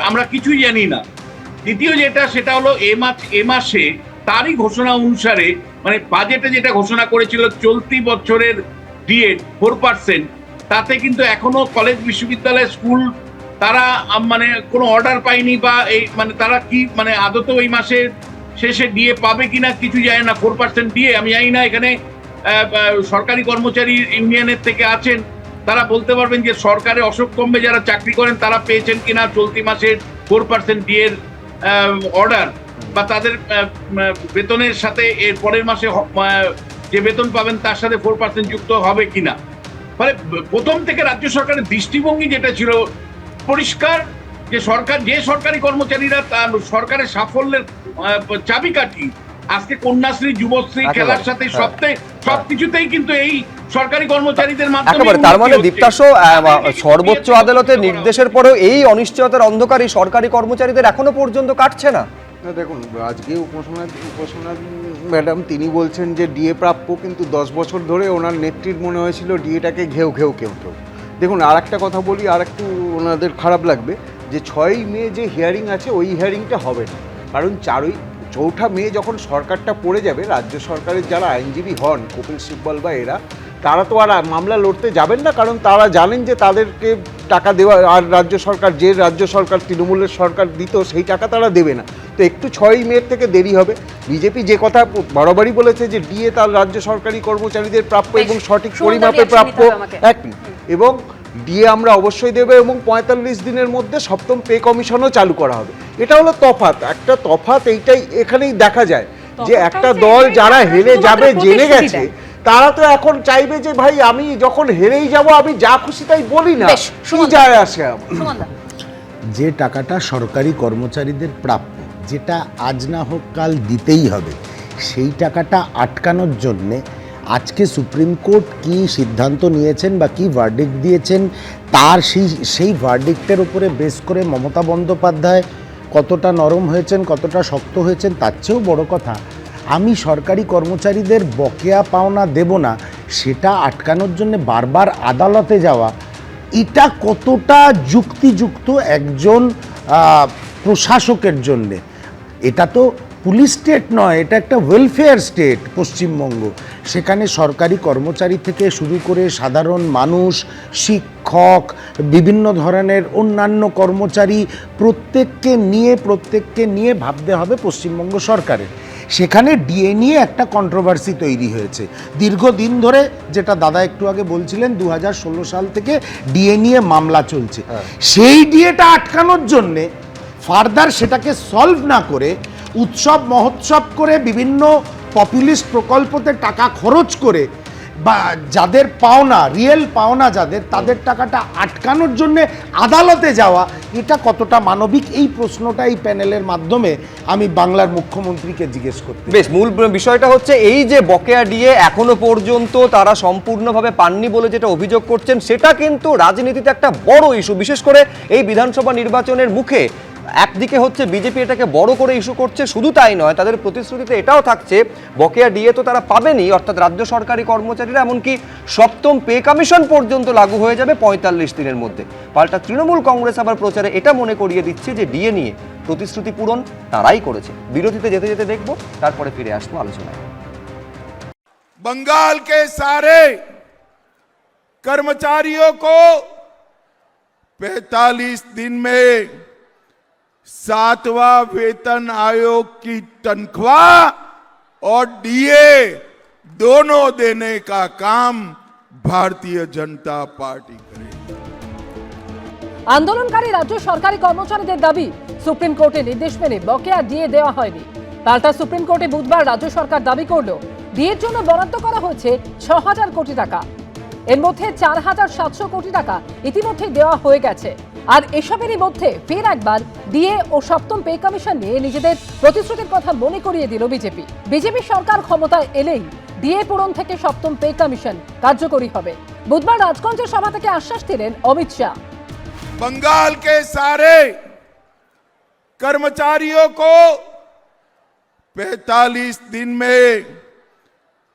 আমরা কিছুই জানি না। দ্বিতীয় যেটা, সেটা হলো এ মাসে তারই ঘোষণা অনুসারে, মানে বাজেটে যেটা ঘোষণা করেছিল চলতি বছরের ডিএ 4%, তাতে কিন্তু এখনো কলেজ বিশ্ববিদ্যালয় স্কুল তারা মানে কোনো অর্ডার পায়নি, বা এই মানে তারা কি মানে আদতেও এই মাসের শেষে ডিএ পাবে কিনা কিছু জানে না। 4% ডিএ, আমি জানি না এখানে সরকারি কর্মচারী ইউনিয়নের থেকে আছেন, তারা বলতে পারবেন যে সরকারে অসম্ভবে যারা চাকরি করেন তারা পেয়েছেন কিনা চলতি মাসের 4% ডিএর অর্ডার, বা তাদের বেতনের সাথে এর পরের মাসে যে বেতন পাবেন তার সাথে 4% যুক্ত হবে কিনা। ফলে প্রথম থেকে রাজ্য সরকারের দৃষ্টিভঙ্গি যেটা ছিল পরিষ্কার, যে সরকারি কর্মচারীরা তার সরকারের সাফল্যের চাবিকাঠি, আজকে কন্যাশ্রী, যুবশ্রী, খেলার সাথে সবকিছুতেই কিন্তু এই সরকারি কর্মচারীদের মাধ্যমে একেবারে তার মানে দীপ্তাংশ সর্বোচ্চ আদালতের নির্দেশের পরেও এই অনিশ্চয়তার অন্ধকারই সরকারি কর্মচারীদের এখনো পর্যন্ত কাটছে না। দেখুন, আজকে উপাসনা ম্যাডাম তিনি বলছেন যে ডিএ প্রাপ্য, কিন্তু 10 বছর ধরে ওনার নেত্রীর মনে হয়েছিল ডিএটাকে ঘেউ। দেখুন, আর একটা কথা বলি, আর একটু ওনাদের খারাপ লাগবে যে 6ই মে যে হিয়ারিং আছে ওই হিয়ারিংটা হবে না, কারণ 4ঠা মে যখন সরকারটা পড়ে যাবে, রাজ্য সরকারের যারা আইনজীবী হন, কপিল সিব্বল বা এরা, তারা তো আর মামলা লড়তে যাবেন না, কারণ তারা জানেন যে তাদেরকে টাকা দেওয়া, আর রাজ্য সরকার তৃণমূলের সরকার দিত সেই টাকা তারা দেবে না। তো একটু 6ই মে থেকে দেরি হবে। বিজেপি যে কথা বরাবরই বলেছে যে ডিএ তার রাজ্য সরকারি কর্মচারীদের প্রাপ্য এবং সঠিক পরিমাপে প্রাপ্য, এবং ডিএ আমরা অবশ্যই দেবে, এবং 45 দিনের মধ্যে 7ম পে কমিশনও চালু করা হবে। এটা হলো তফাৎ, একটা তফাৎ এইটাই এখানেই দেখা যায় যে একটা দল যারা হেরে যাবে জেনে গেছে, তারা তো এখন চাইবে যে ভাই আমি যখন হেরেই যাব আমি যা খুশি তাই বলি না, কি যায় আসে আমার। যে টাকাটা সরকারি কর্মচারীদের প্রাপ্য, যেটা আজ না হোক কাল দিতেই হবে, সেই টাকাটা আটকানোর জন্যে আজকে সুপ্রিম কোর্ট কি সিদ্ধান্ত নিয়েছেন বা কি ভার্ডিক্ট দিয়েছেন, তার সেই ভার্ডিক্টের উপরে বেস করে মমতা বন্দ্যোপাধ্যায় কতটা নরম হয়েছেন, কতটা শক্ত হয়েছেন, তার চেয়েও বড় কথা, আমি সরকারি কর্মচারীদের বকেয়া পাওনা দেব না, সেটা আটকানোর জন্য বারবার আদালতে যাওয়া, এটা কতটা যুক্তিযুক্ত একজন প্রশাসকের জন্যে। এটা তো পুলিশ স্টেট নয়, এটা একটা ওয়েলফেয়ার স্টেট পশ্চিমবঙ্গ। সেখানে সরকারি কর্মচারী থেকে শুরু করে সাধারণ মানুষ, শিক্ষক, বিভিন্ন ধরনের অন্যান্য কর্মচারী, প্রত্যেককে নিয়ে ভাবতে হবে পশ্চিমবঙ্গ সরকারের। সেখানে ডিএ নিয়ে একটা কন্ট্রোভার্সি তৈরি হয়েছে দীর্ঘদিন ধরে, যেটা দাদা একটু আগে বলছিলেন 2016 সাল থেকে ডিএ নিয়ে মামলা চলছে। সেই ডিএটা আটকানোর জন্যে ফার্দার সেটাকে সলভ না করে উৎসব মহোৎসব করে বিভিন্ন পপুলিস্ট প্রকল্পতে টাকা খরচ করে বা যাদের পাওনা, রিয়েল পাওনা যাদের, তাদের টাকাটা আটকানোর জন্য আদালতে যাওয়া, এটা কতটা মানবিক, এই প্রশ্নটা এই প্যানেলের মাধ্যমে আমি বাংলার মুখ্যমন্ত্রীকে জিজ্ঞেস করতে। বেশ, মূল বিষয়টা হচ্ছে এই যে বকেয়া ডিএ এখনো পর্যন্ত তারা সম্পূর্ণভাবে পাননি বলে যেটা অভিযোগ করছেন, সেটা কিন্তু রাজনীতিতে একটা বড় ইস্যু, বিশেষ করে এই বিধানসভা নির্বাচনের মুখে। একদিকে হচ্ছে বিজেপি এটাকে বড় করে ইস্যু করছে, শুধু তাই নয়, তাদের প্রতিশ্রুতিতে এটাও থাকছে বকেয়া ডিএ তো তারা পাবেনি, অর্থাৎ রাজ্য সরকারি কর্মচারীরা, এমনকি 7ম পে কমিশন পর্যন্ত লাগু হয়ে যাবে 45 দিনের মধ্যে। পাল্টা তৃণমূল কংগ্রেস আবার প্রচারে এটা মনে করিয়ে দিচ্ছে যে ডিএ নিয়ে প্রতিশ্রুতি পূরণ তারাই করেছে। বিরতিতে যেতে যেতে দেখবো, তারপরে ফিরে আসবো আলোচনায়। बंगाल के सारे कर्मचारियों को 45 दिन में 7वां वेतन आयोग की तनख्वाह और डीए दोनों देने का काम भारतीय जनता पार्टी करेगी। আন্দোলনকারী রাজ্য সরকারি কর্মচারীদের দাবি, সুপ্রিম কোর্টের নির্দেশ মেনে বকেয়া ডিএ দেওয়া হয়নি। পাল্টা সুপ্রিম কোর্টে বুধবার রাজ্য সরকার দাবি করল ডিএর জন্য বরাদ্দ করা হয়েছে 6,000 কোটি টাকা। এর মধ্যে 4,700 কোটি টাকা ইতিমধ্যে দেওয়া হয়ে গেছে। আর এসবেরই মধ্যে ফের একবার ডিএ ও 7ম পে কমিশন নিয়ে নিজেদের প্রতিশ্রুতির কথা মনে করিয়ে দিল বিজেপি সরকার ক্ষমতায় এলেই ডিএ পূরণ থেকে 7ম পে কমিশন কার্যকরী হবে। বুধবার রাজগঞ্জের সভা থেকে আশ্বাস দিলেন অমিত শাহ। बंगाल के सारे कर्मचारियों को 45 दिन में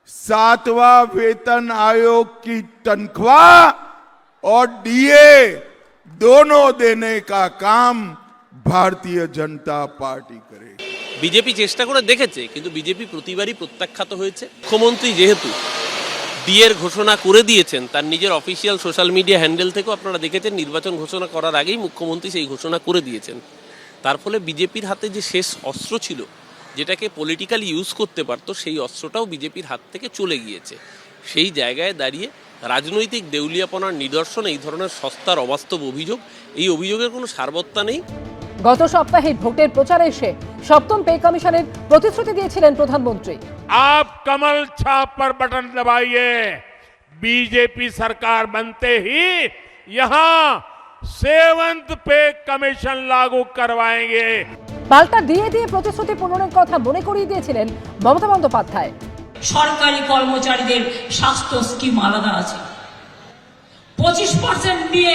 7वां वेतन आयोग की तनख्वाह और डीए दोनों देने का काम भारतीय जनता पार्टी करेगी। বিজেপি চেষ্টা করে দেখেছে, কিন্তু বিজেপি প্রতিবারই প্রত্যাখ্যাত হয়েছে। মুখ্যমন্ত্রী যেহেতু ডিএর ঘোষণা করে দিয়েছেন, তার নিজের অফিসিয়াল সোশ্যাল মিডিয়া হ্যান্ডেল থেকেও আপনারা দেখেছেন, নির্বাচন ঘোষণা করার আগেই মুখ্যমন্ত্রী সেই ঘোষণা করে দিয়েছেন। তার ফলে বিজেপির হাতে যে শেষ অস্ত্র ছিল, যেটাকে পলিটিক্যালি ইউজ করতে পারতো, সেই অস্ত্রটাও বিজেপির হাত থেকে চলে গিয়েছে। সেই জায়গায় দাঁড়িয়ে রাজনৈতিক দেউলিয়াপনার নিদর্শন এই ধরনের সস্তার অবাস্তব অভিযোগ, এই অভিযোগের কোনো সারবত্তা নেই। গত সপ্তাহে ভোটের প্রচারে এসে 7ম পে কমিশনের প্রতিশ্রুতি দিয়েছিলেন প্রধানমন্ত্রী। आप कमल छाप पर बटन दबाइए, बीजेपी सरकार बनते ही यहां 7th पे कमीशन लागू करवाएंगे। পাল্টা ডিএ দিয়ে প্রতিশ্রুতি পূরণের কথা মনে করিয়ে দিয়েছিলেন মমতা বন্দ্যোপাধ্যায়। সরকারি কর্মচারীদের স্বাস্থ্য স্কিম আলাদা আছে। 25% দিয়ে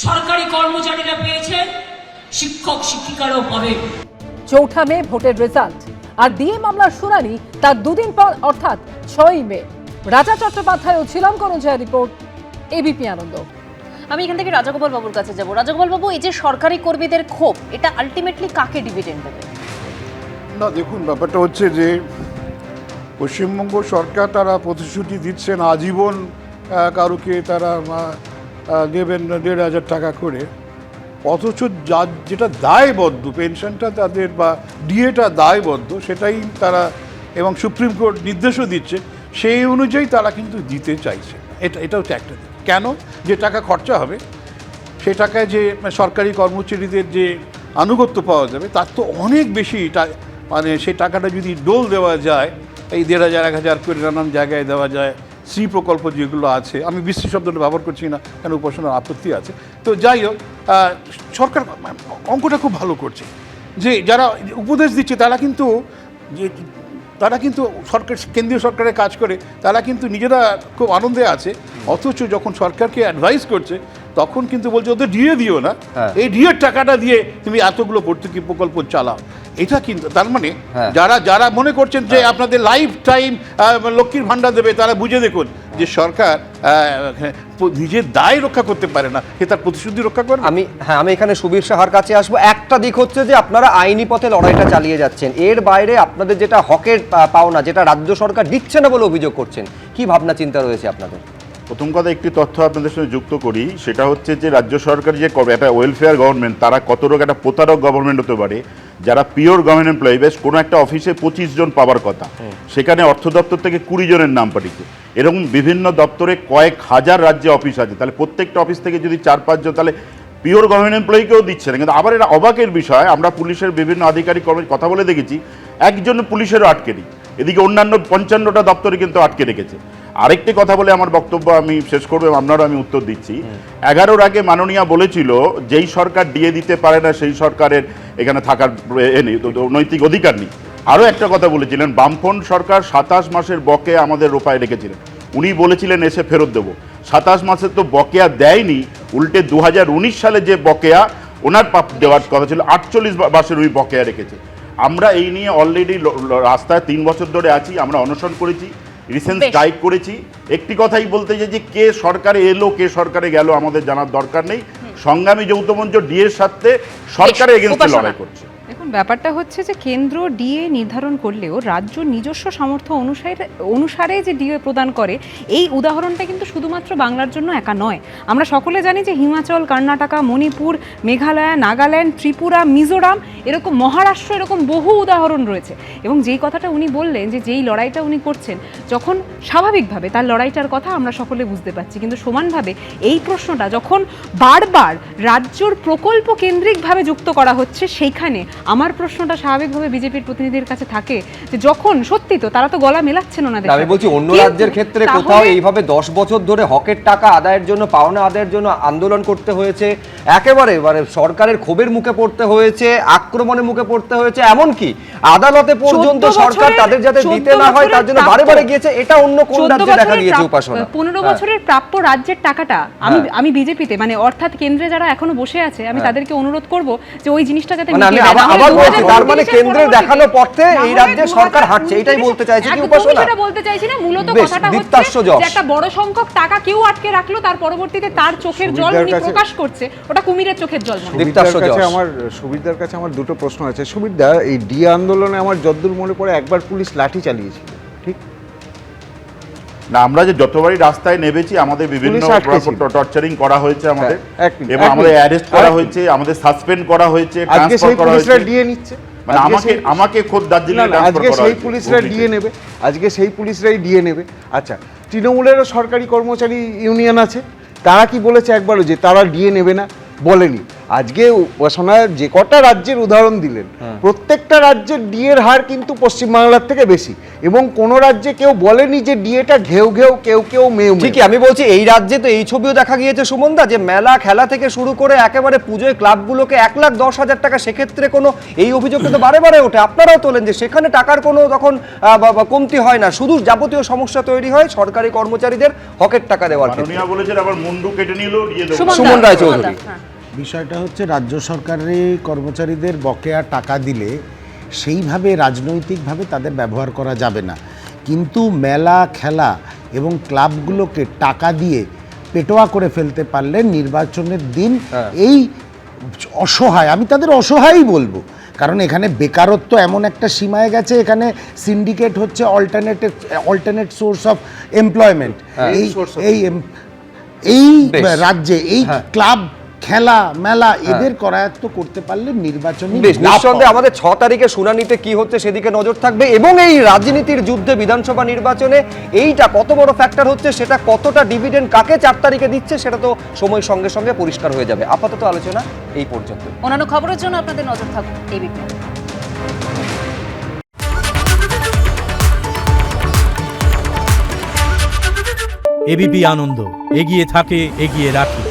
সরকারি কর্মচারীরা পেয়েছেন, শিক্ষক শিক্ষিকারাও পাবেন। 4 মে ভোটের রেজাল্ট আর ডিএ মামলার শুনানি তার দুদিন পর অর্থাৎ 6 মে। রাজা চট্টোপাধ্যায় ও ছিলাম করঞ্জয়, রিপোর্ট এবিপি আনন্দ। আমি এখান থেকে রাজাগোপাল বাবুর কাছে যাব। রাজাগোপাল বাবু, এই যে সরকারি কর্মীদের ক্ষোভ, এটা আলটিমেটলি কাকে ডিভিডেন্ড দেবে? না দেখুন, ব্যাপারটা হচ্ছে যে পশ্চিমবঙ্গ সরকার তারা প্রতিশ্রুতি দিচ্ছেন আজীবন কারুকে তারা দেবেন 1,500 টাকা করে, অথচ যেটা দায়বদ্ধ পেনশনটা তাদের বা ডিএটা দায়বদ্ধ সেটাই তারা, এবং সুপ্রিম কোর্ট নির্দেশও দিচ্ছে সেই অনুযায়ী তারা কিন্তু দিতে চাইছে। এটা হচ্ছে একটা দিক। কেন? যে টাকা খরচা হবে সেই টাকায় যে সরকারি কর্মচারীদের যে আনুগত্য পাওয়া যাবে তার তো অনেক বেশি, মানে সেই টাকাটা যদি ডোল দেওয়া যায়, এই 1,500 1,000 করে নানান জায়গায় দেওয়া যায়, শ্রী প্রকল্প যেগুলো আছে, আমি বিশ্রী শব্দটা ব্যবহার করছি না কেন উপাসনার আপত্তি আছে, তো যাই হোক সরকার অঙ্কটা খুব ভালো করছে। যে যারা উপদেশ দিচ্ছে তারা কিন্তু সরকার, কেন্দ্রীয় সরকারের কাজ করে, তারা কিন্তু নিজেরা খুব আনন্দে আছে, অথচ যখন সরকারকে অ্যাডভাইস করছে তখন কিন্তু বলছে ওদের ডিএ দিও না, এই ডিএর টাকাটা দিয়ে তুমি এতগুলো ভর্তুকি প্রকল্প চালাও। এটা কিন্তু তার মানে যারা মনে করছেন যে আপনাদের লাইফ টাইম লক্ষ্মীর ভাণ্ডার দেবে, তারা বুঝে দেখুন যে সরকার নিজের দায় রক্ষা করতে পারে না, সে তার প্রতিশ্রুতি রক্ষা করবে। আমি এখানে সুবীর সাহার কাছে আসবো। একটা দিক হচ্ছে যে আপনারা আইনি পথে লড়াইটা চালিয়ে যাচ্ছেন, এর বাইরে আপনাদের যেটা হকের পাওনা, যেটা রাজ্য সরকার দিচ্ছে না বলে অভিযোগ করছেন, কি ভাবনা চিন্তা রয়েছে আপনাদের? প্রথম কথা, একটি তথ্য আপনাদের সঙ্গে যুক্ত করি, সেটা হচ্ছে যে রাজ্য সরকার যে একটা ওয়েলফেয়ার গভর্নমেন্ট, তারা কত রকম একটা প্রতারক গভর্নমেন্ট হতে পারে। যারা পিওর গভর্নমেন্ট এমপ্লয়ি, বেশ কোনো একটা অফিসে 25 জন পাওয়ার কথা, সেখানে অর্থ দপ্তর থেকে 20 জনের নাম পাঠিয়েছে। এরকম বিভিন্ন দপ্তরে কয়েক হাজার রাজ্যে অফিস আছে, তাহলে প্রত্যেকটা অফিস থেকে যদি 4-5 জন, তাহলে পিওর গভর্নমেন্ট এমপ্লয়িকেও দিচ্ছে না। কিন্তু আবার এটা অবাকের বিষয়, আমরা পুলিশের বিভিন্ন আধিকারিক কথা বলে দেখেছি, একজন পুলিশেরও আটকে নেই, এদিকে অন্যান্য 55টা দপ্তরে কিন্তু আটকে রেখেছে। আরেকটি কথা বলে আমার বক্তব্য আমি শেষ করবো, আপনারও আমি উত্তর দিচ্ছি। 11-র আগে মাননীয়া বলেছিল যেই সরকার ডিএ দিতে পারে না সেই সরকারের এখানে থাকার নৈতিক অধিকার নেই। আরও একটা কথা বলেছিলেন, বামফ্রন্ট সরকার 27 মাসের বকেয়া আমাদের রোপায় রেখেছিলেন, উনি বলেছিলেন এসে ফেরত দেবো। 27 মাসের তো বকেয়া দেয়নি, উল্টে 2019 সালে যে বকেয়া ওনার দেওয়ার কথা ছিল 48 মাসের ওই বকেয়া রেখেছে। আমরা এই নিয়ে অলরেডি রাস্তায় 3 বছর ধরে আছি, আমরা অনশন করেছি, রিসেন্ট স্ট্রাইক করেছি। একটি কথাই বলতে চাই যে কে সরকারে এলো কে সরকারে গেল আমাদের জানার দরকার নেই। সংগ্রামী যৌথ মঞ্চ ডিএর সাথে সরকারের এগেইনস্টে লড়াই করছে। দেখুন, ব্যাপারটা হচ্ছে যে কেন্দ্র ডিএ নির্ধারণ করলেও রাজ্য নিজস্ব সামর্থ্য অনুসারে যে ডিএ প্রদান করে, এই উদাহরণটা কিন্তু শুধুমাত্র বাংলার জন্য একা নয়। আমরা সকলে জানি যে হিমাচল, কর্ণাটকা, মণিপুর, মেঘালয়, নাগাল্যান্ড, ত্রিপুরা, মিজোরাম, এরকম মহারাষ্ট্র, এরকম বহু উদাহরণ রয়েছে। এবং যেই কথাটা উনি বললেন যে যেই লড়াইটা উনি করছেন, যখন স্বাভাবিকভাবে তার লড়াইটার কথা আমরা সকলে বুঝতে পারছি, কিন্তু সমানভাবে এই প্রশ্নটা যখন বারবার রাজ্যর প্রকল্প কেন্দ্রিকভাবে যুক্ত করা হচ্ছে, সেইখানে আমার প্রশ্নটা স্বাভাবিকভাবে বিজেপির প্রতিনিধির কাছে থাকে যে যখন সত্যি তো তারা তো গলা মেলাচ্ছেন ওনাদের। আমি বলছি অন্য রাজ্যের ক্ষেত্রে কোথাও এইভাবে 10 বছর ধরে হকের টাকা আদায়ের জন্য, পাওনা আদায়ের জন্য আন্দোলন করতে হয়েছে, একেবারে সরকারের ক্ষোভের মুখে পড়তে হয়েছে, আক্রমণের মুখে পড়তে হয়েছে, এমনকি আদালতে পর্যন্ত সরকার তাদের যাতে দিতে না হয় তার জন্য বারে বারে গিয়েছে। এটা অন্য কোন রাজ্যে দেখা গিয়েছে উপাসনা? 15 বছরের প্রাপ্য রাজ্যের টাকাটা আমি বিজেপিতে, মানে অর্থাৎ কেন্দ্রে যারা এখনো বসে আছে, আমি তাদেরকে অনুরোধ করব যে ওই জিনিসটা যাতে তার মানে কেন্দ্রের দেখানো পথে এই রাজ্যে সরকার হাঁটছে, এটাই বলতে চাইছি কি উপাসনা? এটা বলতে চাইছি না, মূলত কথাটা হচ্ছে যে একটা বড় সংখ্যক টাকা কেউ আটকে রাখলো, তার পরবর্তীতে তার চোখের জল উনি প্রকাশ করছে, ওটা কুমিরের চোখের জল। সুবিধার কাছে আমার দুটো প্রশ্ন আছে। সুবিধা, এই ডিএ আন্দোলনে আমার যতদূর মনে পড়ে একবার পুলিশ লাঠি চালিয়েছিল, ঠিক না? আমরা যে যতবারই রাস্তায় নেমেছি আমাদের বিভিন্ন টর্চারিং করা হয়েছে আমাদের, এবং আমাদের অ্যারেস্ট করা হয়েছে, আমাদের সাসপেন্ড করা হয়েছে, ট্রান্সফার করা হয়েছে। ডিএ নিচ্ছে, মানে আমাকে খোদ দার্জিলিং আজকে সেই পুলিশরা ডিএ নেবে, আজকে সেই পুলিশরাই ডিএ নেবে। আচ্ছা, তৃণমূলেরও সরকারি কর্মচারী ইউনিয়ন আছে, তারা কি বলেছে একবারও যে তারা ডিএ নেবে না? বলেনি। আজকে উপাসনায় যে কটা রাজ্যের উদাহরণ দিলেন, প্রত্যেকটা রাজ্যের ডিএর হার কিন্তু পশ্চিমবাংলার থেকে বেশি, এবং কোনো রাজ্যে কেউ বলেনি যে ডিএটা ঘেউ ঘেউ কেউ কেউ মেউ। ঠিকই আমি বলছি, এই রাজ্যে তো এই ছবিও দেখা গিয়েছে সুমনদা, যে মেলা খেলা থেকে শুরু করে একেবারে পুজোয় ক্লাবগুলোকে 1,10,000 টাকা, সেক্ষেত্রে কোনো এই অভিযোগ তো বারে বারে ওঠে, আপনারাও তোলেন যে সেখানে টাকার কোনো তখন কমতি হয় না, শুধু যাবতীয় সমস্যা তৈরি হয় সরকারি কর্মচারীদের হকের টাকা দেওয়ার ক্ষেত্রে। মাননীয় বলেছেন আবার মুন্ডু কেটে নিল দিয়ে দেবো। সুমন রায়চৌধুরী, বিষয়টা হচ্ছে রাজ্য সরকারি কর্মচারীদের বকেয়া টাকা দিলে সেইভাবে রাজনৈতিকভাবে তাদের ব্যবহার করা যাবে না, কিন্তু মেলা খেলা এবং ক্লাবগুলোকে টাকা দিয়ে পেটোয়া করে ফেলতে পারলে নির্বাচনের দিন এই অসহায়, আমি তাদের অসহায়ই বলবো, কারণ এখানে বেকারত্ব এমন একটা সীমায় গেছে, এখানে সিন্ডিকেট হচ্ছে অল্টারনেট সোর্স অফ এমপ্লয়মেন্ট। এই রাজ্যে এই ক্লাব খেলা মেলা এদের করায়ত্ত করতে পারলে নির্বাচনী নিঃসন্দেহে আমাদের 6 তারিখে শুনানিতে কি হচ্ছে সেদিকে নজর থাকবে, এবং এই রাজনীতির যুদ্ধে বিধানসভা নির্বাচনে এইটা কত বড় ফ্যাক্টর হচ্ছে, সেটা কতটা ডিভিডেন্ড কাকে 4 তারিখে দিচ্ছে, সেটা তো সময়ের সঙ্গে সঙ্গে পরিষ্কার হয়ে যাবে। আপাতত আলোচনা এই পর্যন্ত। অন্যান্য খবরের জন্য আপনাদের নজর থাকুন এবিপি। এবিপি আনন্দ, এগিয়ে থাকে, এগিয়ে রাখে।